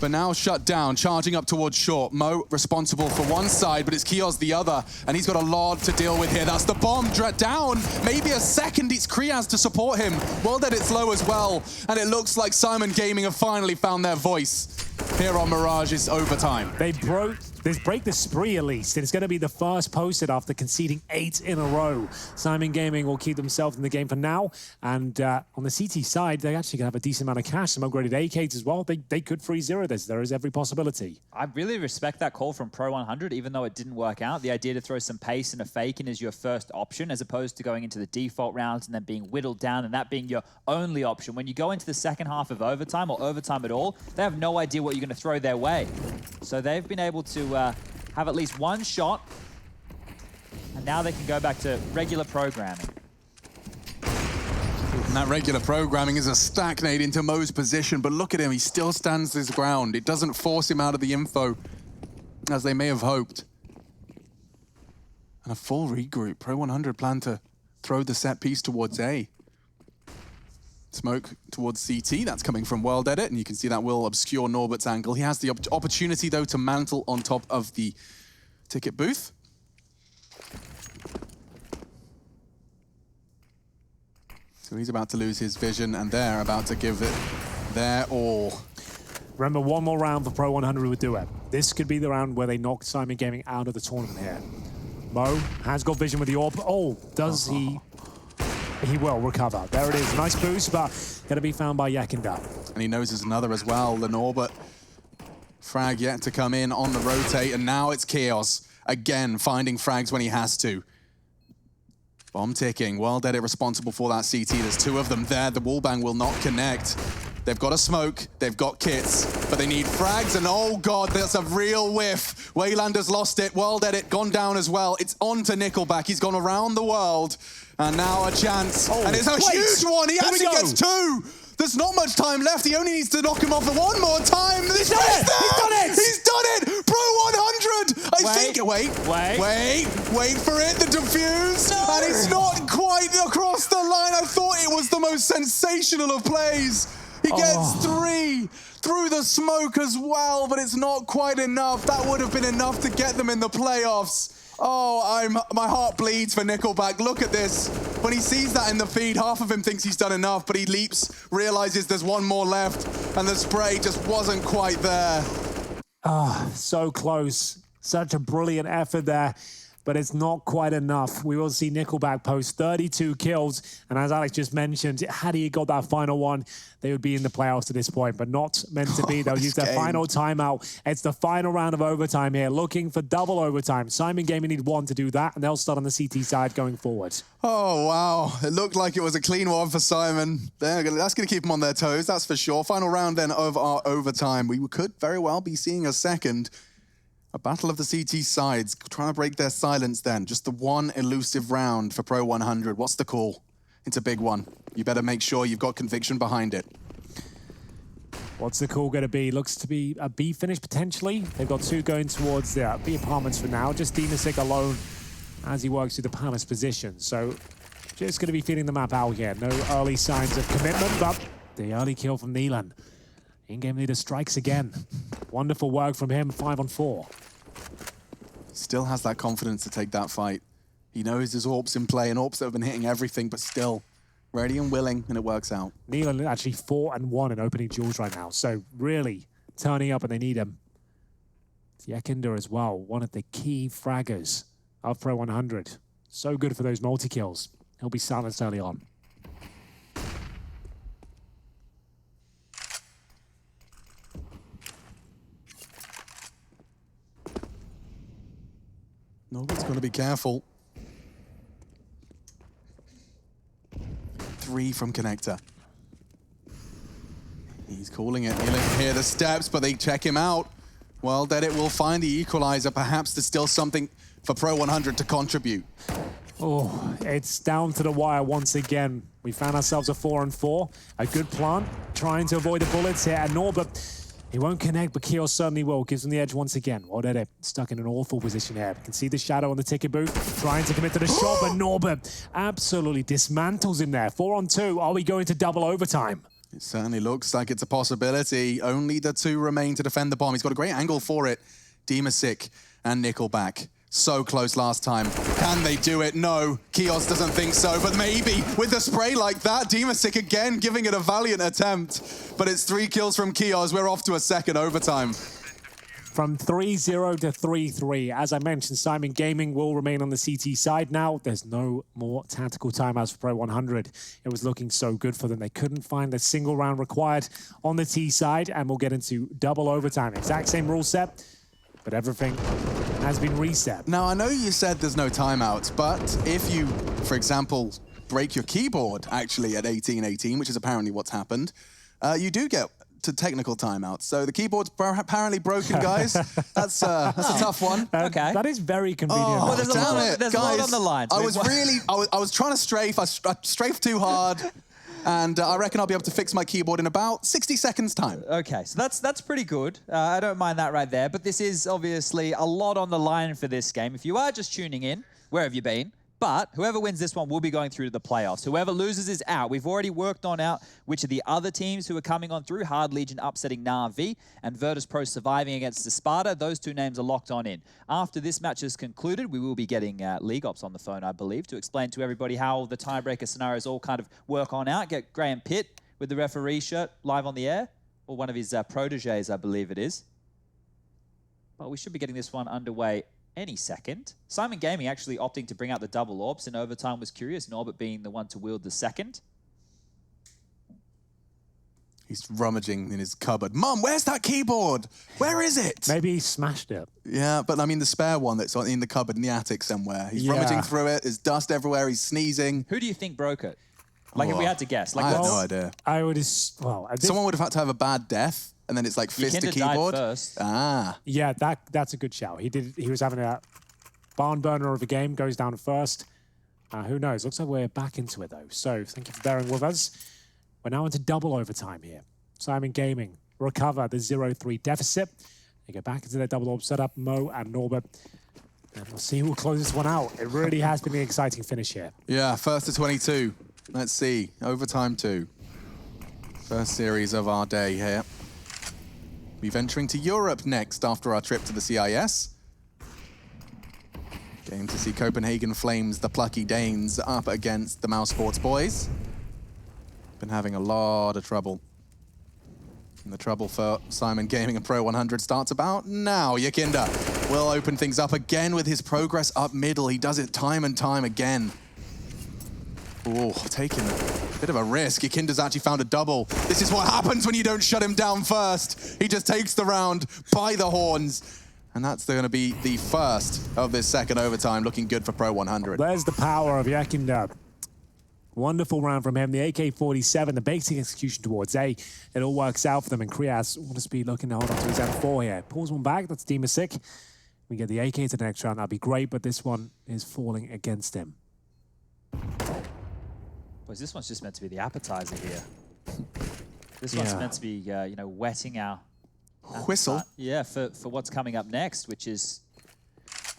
but now shut down, charging up towards short. Mo responsible for one side, but it's Kiosk the other, and he's got a lot to deal with here. That's the bomb down. Maybe a second. It's Kriaz to support him. Well, that it's low as well, and it looks like Syman Gaming have finally found their voice here on Mirage's overtime. They break the spree at least, and it's going to be the first posted after conceding 8 in a row. Syman Gaming will keep themselves in the game for now, and on the CT side, they actually can have a decent amount of cash, some upgraded AKs as well. They could 3-0 this. There is every possibility. I really respect that call from Pro100, even though it didn't work out. The idea to throw some pace and a fake in as your first option, as opposed to going into the default rounds and then being whittled down and that being your only option. When you go into the second half of overtime or overtime at all, they have no idea what you're going to throw their way. So they've been able to have at least 1 shot, and now they can go back to regular programming. And that regular programming is a stagnate into Mo's position, but look at him, he still stands his ground. It doesn't force him out of the info, as they may have hoped. And a full regroup. Pro100 plan to throw the set piece towards A. Smoke towards CT, that's coming from World Edit, and you can see that will obscure Norbert's angle. He has the opportunity, though, to mantle on top of the ticket booth. So he's about to lose his vision, and they're about to give it their all. Remember, 1 more round for Pro100 would do it. This could be the round where they knock Syman Gaming out of the tournament here. Mo has got vision with the AWP. Oh, does he? He will recover. There it is. Nice boost, but going to be found by Yakinda. And he knows there's another as well. The Norbert frag yet to come in on the rotate, and now it's Chaos again, finding frags when he has to. Bomb ticking. World Edit responsible for that CT. There's 2 of them there. The wallbang will not connect. They've got a smoke, they've got kits, but they need frags, and oh god, that's a real whiff. Waylander's lost it, World Edit gone down as well. It's on to Nickelback, he's gone around the world, and now a chance, and it's a huge one, he actually gets 2! There's not much time left, he only needs to knock him off one more time. He's done it! He's done it! He's done it! Pro 100! Wait for it, the defuse, and it's not quite across the line. I thought it was the most sensational of plays. He gets 3 through the smoke as well, but it's not quite enough. That would have been enough to get them in the playoffs. Oh, my heart bleeds for Nickelback. Look at this. When he sees that in the feed, half of him thinks he's done enough, but he leaps, realizes there's one more left, and the spray just wasn't quite there. So close. Such a brilliant effort there, but it's not quite enough. We will see Nickelback post 32 kills, and as Alex just mentioned, had he got that final one, they would be in the playoffs at this point, but not meant to be. They'll use their final timeout. It's the final round of overtime here, looking for double overtime. Syman Gaming need 1 to do that, and they'll start on the CT side going forward. Oh, wow. It looked like it was a clean one for Syman. That's going to keep them on their toes, that's for sure. Final round then of our overtime. We could very well be seeing a second. A battle of the CT sides, trying to break their silence then. Just the one elusive round for Pro 100. What's the call? It's a big one. You better make sure you've got conviction behind it. What's the call going to be? Looks to be a B finish potentially. They've got 2 going towards the B apartments for now. Just Demasik alone as he works through the palace position. So just going to be feeding the map out here. No early signs of commitment, but the early kill from Neelan. In-game leader strikes again. Wonderful work from him, 5 on 4. Still has that confidence to take that fight. He knows there's AWPs in play, and AWPs that have been hitting everything, but still ready and willing, and it works out. Neelan actually 4 and 1 in opening duels right now, so really turning up, and they need him. Yekinder as well, one of the key fraggers of Pro 100. So good for those multi-kills. He'll be silenced early on. Nobody's got to be careful. 3 from Connector. He's calling it. He'll hear the steps, but they check him out. Well, then it will find the equalizer. Perhaps there's still something for Pro 100 to contribute. Oh, it's down to the wire once again. We found ourselves a 4 on 4. A good plant, trying to avoid the bullets here. And Norbert, he won't connect, but Kios certainly will. Gives him the edge once again. Odede stuck in an awful position here. You can see the shadow on the ticket booth, trying to commit to the shot, but Norbert absolutely dismantles him there. 4 on 2. Are we going to double overtime? It certainly looks like it's a possibility. Only the 2 remain to defend the bomb. He's got a great angle for it. Demasik and Nickelback. So close last time. Can they do it? No. Kios doesn't think so, but maybe with the spray like that, Demasik again giving it a valiant attempt. But it's 3 kills from Kios. We're off to a second overtime. From 3-0 to 3-3. As I mentioned, Syman Gaming will remain on the CT side now. There's no more tactical timeouts for Pro 100. It was looking so good for them. They couldn't find a single round required on the T side, and we'll get into double overtime. Exact same rule set, but everything has been reset. Now, I know you said there's no timeouts, but if you, for example, break your keyboard actually at 18-18, which is apparently what's happened, you do get to technical timeouts. So the keyboard's apparently broken, guys. That's a tough one. Okay. That is very convenient. Oh, well, there's a guys, lot on the line. I was trying to strafe. I strafed too hard. And I reckon I'll be able to fix my keyboard in about 60 seconds time. Okay, so that's pretty good. I don't mind that right there, but this is obviously a lot on the line for this game. If you are just tuning in, where have you been? But whoever wins this one will be going through to the playoffs. Whoever loses is out. We've already worked on out which of the other teams who are coming on through. Hard Legion upsetting Na'Vi and Virtus Pro surviving against the Sparta. Those 2 names are locked on in. After this match is concluded, we will be getting League Ops on the phone, I believe, to explain to everybody how the tiebreaker scenarios all kind of work on out. Get Graham Pitt with the referee shirt live on the air, or one of his proteges, I believe it is. Well, we should be getting this one underway any second. Syman Gaming actually opting to bring out the double AWPs in overtime was curious, Norbert being the one to wield the second. He's rummaging in his cupboard. Mum, where's that keyboard? Where is it? Maybe he smashed it. Yeah, but I mean the spare one that's in the cupboard in the attic somewhere. He's rummaging through it. There's dust everywhere. He's sneezing. Who do you think broke it? Like if we had to guess. Like I have what's- no idea. I would, well, at this, Someone would have had to have a bad death, and then it's like fist to Yakinda died keyboard. first. Ah, yeah, that's a good shout. He was having a barn burner of a game, goes down first. Who knows? Looks like we're back into it though. So thank you for bearing with us. We're now into double overtime here. Syman Gaming recover the 0-3 deficit. They go back into their double orb setup, Mo and Norbert. And we'll see who will close this one out. It really has been the exciting finish here. yeah, first to 22. Let's see, overtime 2. First series of our day here. We're venturing to Europe next after our trip to the CIS. Game to see Copenhagen Flames, the plucky Danes, up against the Mouse Sports boys. Been having a lot of trouble. And the trouble for Syman Gaming and Pro100 starts about now. Yakinda will open things up again with his progress up middle. He does it time and time again. Oh, taking a bit of a risk. Yakinda's actually found a double. This is what happens when you don't shut him down first. He just takes the round by the horns. And that's going to be the first of this second overtime, looking good for Pro100. There's the power of Yakinda. Wonderful round from him. The AK-47, the basic execution towards A. It all works out for them, and Kriaz will just be looking to hold on to his M4 here. Pulls one back, that's Dima sick. We get the AK to the next round, that'd be great, but this one is falling against him. Boys, this one's just meant to be the appetizer here. This one's meant to be, you know, wetting our Whistle. yeah, for what's coming up next, which is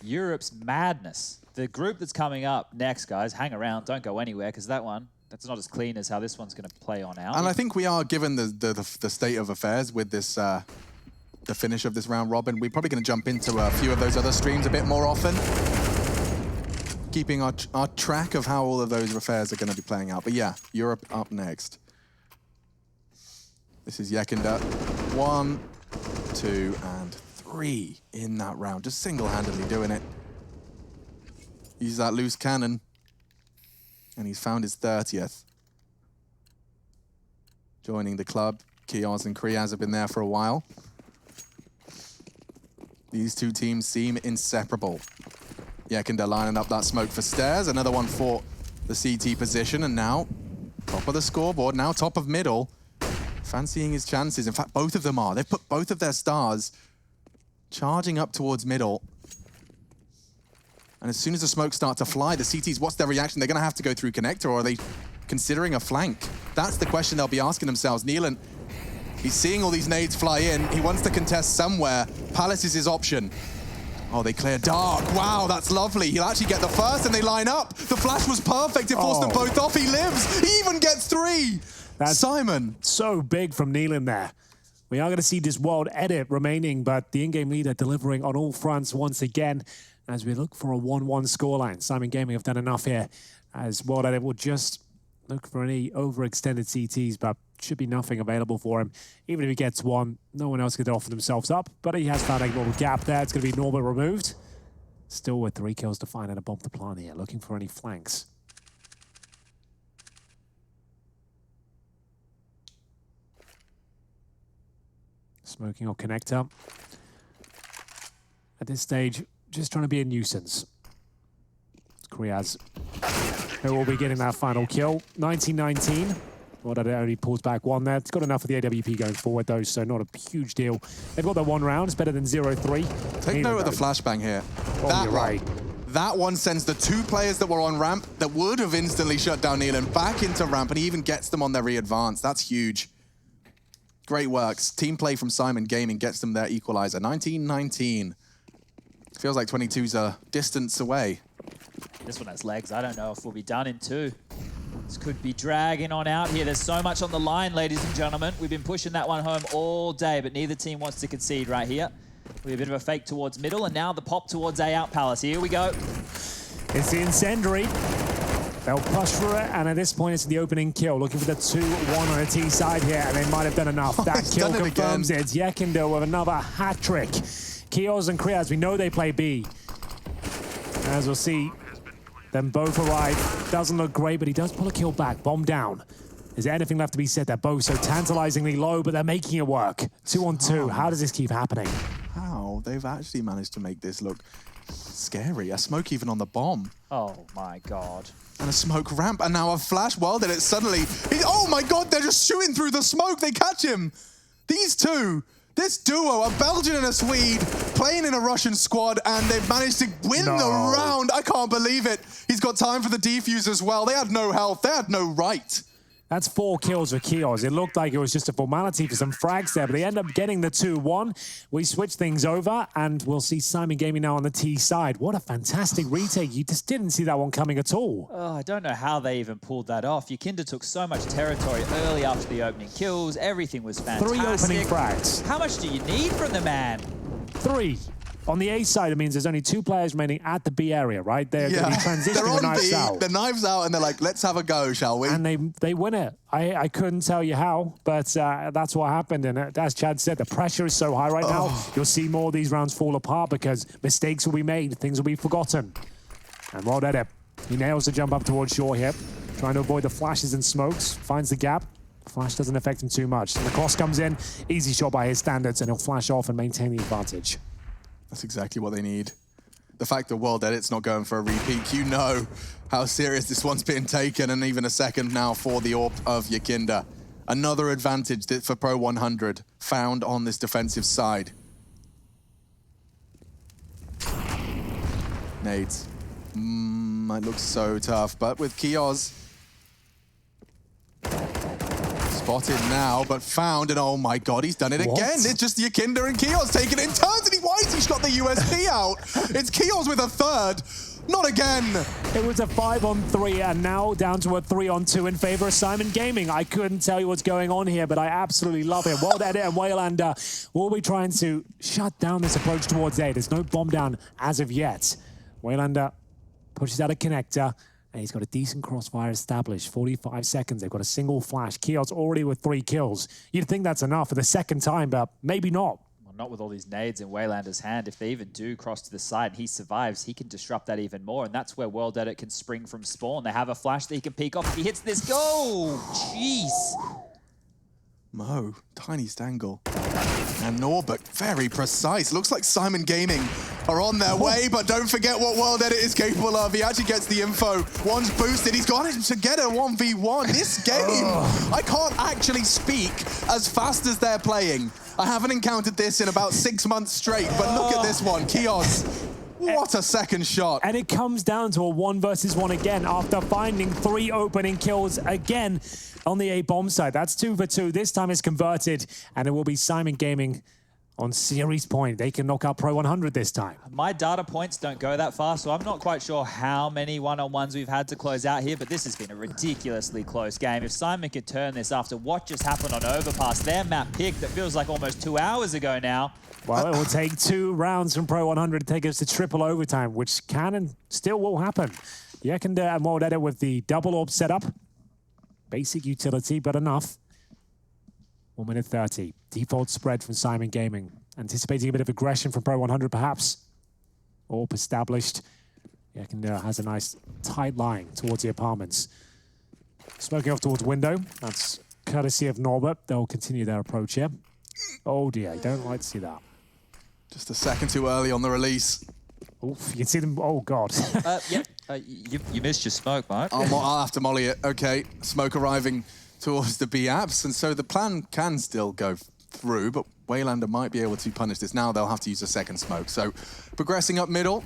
Europe's madness. The group that's coming up next, guys, hang around, don't go anywhere, because that's not as clean as how this one's going to play on out. And I think we are, given the state of affairs with this, the finish of this round robin, we're probably going to jump into a few of those other streams a bit more often, keeping our track of how all of those affairs are going to be playing out. But yeah, Europe up next. This is Yakinda. 1, 2, and 3 in that round, just single-handedly doing it. Uses that loose cannon, and he's found his 30th. Joining the club, Kios and Kriaz have been there for a while. These two teams seem inseparable. Yakinda lining up that smoke for stairs, another one for the CT position, and now top of the scoreboard, now top of middle. Fancying his chances. In fact, both of them are. They've put both of their stars charging up towards middle. And as soon as the smoke starts to fly, the CTs, what's their reaction? They're going to have to go through connector, or are they considering a flank? That's the question they'll be asking themselves. Neelan, he's seeing all these nades fly in. He wants to contest somewhere. Palace is his option. Oh, they clear dark. Wow, that's lovely. He'll actually get the first, and they line up. The flash was perfect. It forced them both off. He lives. He even gets 3. That's Syman. So big from Neelan there. We are going to see this world edit remaining, but the in-game leader delivering on all fronts once again as we look for a 1-1 scoreline. Syman Gaming have done enough here as world edit will just look for any overextended CTs, but should be nothing available for him. Even if he gets one, no one else could offer themselves up, but he has found a little gap there. It's going to be Norbert removed. Still with 3 kills to find and a bomb to plant here, looking for any flanks. Smoking or connector. At this stage, just trying to be a nuisance. It's Kriaz who will be getting that final kill. 19-19. Well, that only pulls back 1 there. It's got enough of the AWP going forward, though, so not a huge deal. They've got their 1 round. It's better than 0-3. Take note of the flashbang here. Oh, you're right. That one sends the 2 players that were on ramp that would have instantly shut down Neelan back into ramp, and he even gets them on their re-advance. That's huge. Great works. Team play from Syman Gaming gets them their equalizer. 19-19. Feels like 22's a distance away. This one has legs. I don't know if we'll be done in 2. This could be dragging on out here. There's so much on the line, ladies and gentlemen. We've been pushing that one home all day, but neither team wants to concede right here. We have a bit of a fake towards middle, and now the pop towards A out Palace. Here we go. It's the incendiary. They'll push through it, and at this point, it's the opening kill. Looking for the 2-1 on the T side here, and they might have done enough. That kill confirms it. It's Yakinda with another hat trick. Kios and Kriaz, we know they play B. As we'll see, them both arrive. Doesn't look great, but he does pull a kill back. Bomb down. Is there anything left to be said? They're both so tantalizingly low, but they're making it work. 2-on-2. How does this keep happening? How? They've actually managed to make this look Scary. A smoke even on the bomb. Oh my God. And a smoke ramp, and now a flash. Well, then it's suddenly... oh my God, they're just shooting through the smoke. They catch him. These two, this duo, a Belgian and a Swede, playing in a Russian squad, and they've managed to win the round. I can't believe it. He's got time for the defuse as well. They had no health. They had no right. That's 4 kills for Kios. It looked like it was just a formality for some frags there, but they end up getting the 2-1. We switch things over, and we'll see Syman Gaming now on the T side. What a fantastic retake. You just didn't see that one coming at all. Oh, I don't know how they even pulled that off. Yakinda took so much territory early after the opening kills. Everything was fantastic. 3 opening frags. How much do you need from the man? 3. On the A side, it means there's only 2 players remaining at the B area, right? They're going to be transitioning the knives out. The knives out, and they're like, let's have a go, shall we? And they win it. I couldn't tell you how, but that's what happened. And as Chad said, the pressure is so high right now. You'll see more of these rounds fall apart because mistakes will be made, things will be forgotten. And well done. He nails the jump up towards shore here, trying to avoid the flashes and smokes, finds the gap. Flash doesn't affect him too much. And the cross comes in, easy shot by his standards, and he'll flash off and maintain the advantage. That's exactly what they need. The fact that World Edit's not going for a repeat, you know how serious this one's being taken, and even a second now for the AWP of Yakinda. Another advantage that for pro100 found on this defensive side. Nades. It looks so tough, but with Kios spotted now, but found, and oh my God, he's done it again. It's just Yakinda and Kios taking it in turns, and why has he shot the USP out? It's Kios with a third. Not again. It was a 5-on-3, and now down to a 3-on-2 in favor of Syman Gaming. I couldn't tell you what's going on here, but I absolutely love it. World Edit and Waylander will be trying to shut down this approach towards A. There's no bomb down as of yet. Waylander pushes out a connector, and he's got a decent crossfire established. 45 seconds. They've got a single flash. Kios already with 3 kills. You'd think that's enough for the second time, but maybe not. Well, not with all these nades in Waylander's hand. If they even do cross to the side and he survives, he can disrupt that even more. And that's where World Edit can spring from spawn. They have a flash that he can peek off. If he hits this goal, jeez. Mo, tiny stangle. And Norbert, very precise. Looks like Syman Gaming are on their way, but don't forget what World Edit is capable of. He actually gets the info. One's boosted. He's got him to get a 1v1. This game, I can't actually speak as fast as they're playing. I haven't encountered this in about 6 months straight, but look at this one. Kios, what a second shot. And it comes down to a 1 versus 1 again after finding 3 opening kills again on the A bomb side. That's 2 for 2. This time it's converted, and it will be Syman Gaming on series point. They can knock out pro100 this time. My data points don't go that far, so I'm not quite sure how many one-on-ones we've had to close out here, but this has been a ridiculously close game. If Syman could turn this after what just happened on Overpass, their map pick that feels like almost 2 hours ago now. Well, it will take 2 rounds from pro100 to take us to triple overtime, which can and still will happen. Yakinda and World Edit with the double orb setup. Basic utility, but enough. 1 minute 30. Default spread from Syman Gaming. Anticipating a bit of aggression from pro100, perhaps. Orb established. Yakinda has a nice tight line towards the apartments. Smoking off towards window. That's courtesy of Norbert. They'll continue their approach here. Oh dear, I don't like to see that. Just a second too early on the release. Oof, you can see them. Oh God. Yep. You missed your smoke, Mark. I'll have to molly it. Okay, smoke arriving towards the B apps, and so the plan can still go through, but Waylander might be able to punish this. Now they'll have to use a second smoke. So progressing up middle.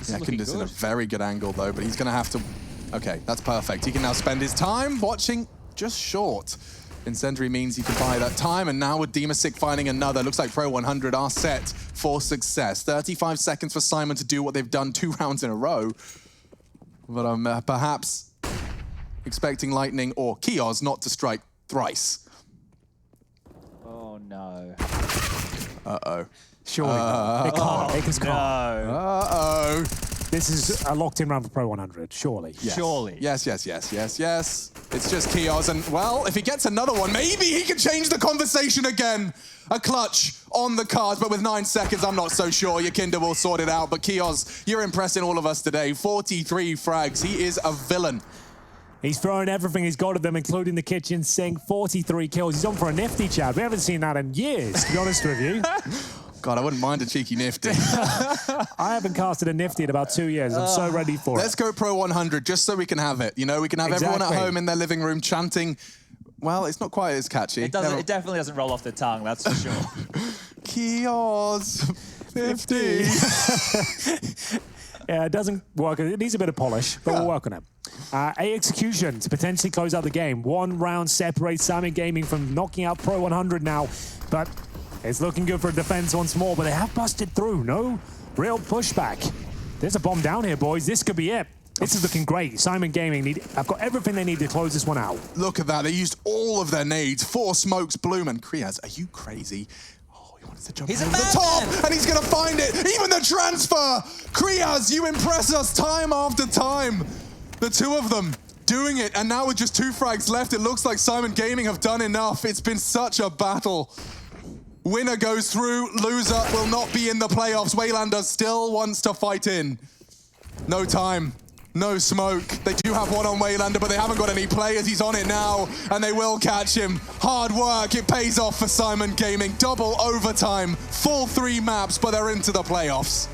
Yakinda's in a very good angle though, but he's going to have to... Okay, that's perfect. He can now spend his time watching just short. Incendiary means he can buy that time, and now with Demasik finding another, looks like pro100 are set for success. 35 seconds for Syman to do what they've done 2 rounds in a row. But I'm perhaps expecting Lightning or Kios not to strike thrice. Oh no. Uh-oh. Surely not. It can't. It just can't. Uh-oh. This is a locked-in round for pro100, surely. Yes. Surely. Yes. It's just Kios, and well, if he gets another one, maybe he can change the conversation again. A clutch on the cards, but with 9 seconds, I'm not so sure. Yakinda will sort it out, but Kios, you're impressing all of us today. 43 frags. He is a villain. He's throwing everything he's got at them, including the kitchen sink. 43 kills. He's on for a nifty, Chad. We haven't seen that in years, to be honest with you. God, I wouldn't mind a cheeky nifty. I haven't casted a nifty in about 2 years. I'm so ready for it. Let's go pro 100 just so we can have it. You know, we can have everyone at home in their living room chanting. Well, it's not quite as catchy. It definitely doesn't roll off the tongue, that's for sure. Kios 50. Yeah, it doesn't work. It needs a bit of polish, but we'll work on it. A execution to potentially close out the game. 1 round separates Syman Gaming from knocking out Pro 100 now, but it's looking good for defense once more, but they have busted through. No real pushback. There's a bomb down here, boys. This could be it. This is looking great. Syman Gaming have got everything they need to close this one out. Look at that. They used all of their nades. 4 smokes, Bloom, and Kriaz. Are you crazy? To jump he's over a the top, and he's going to find it. Even the transfer. Kriaz, you impress us time after time. The two of them doing it, and now with just 2 frags left, it looks like Syman Gaming have done enough. It's been such a battle. Winner goes through, loser will not be in the playoffs. Waylander still wants to fight in. No time. No smoke. They do have one on Waylander, but they haven't got any players. He's on it now, and they will catch him. Hard work. It pays off for Syman Gaming. Double overtime. Full 3 maps, but they're into the playoffs.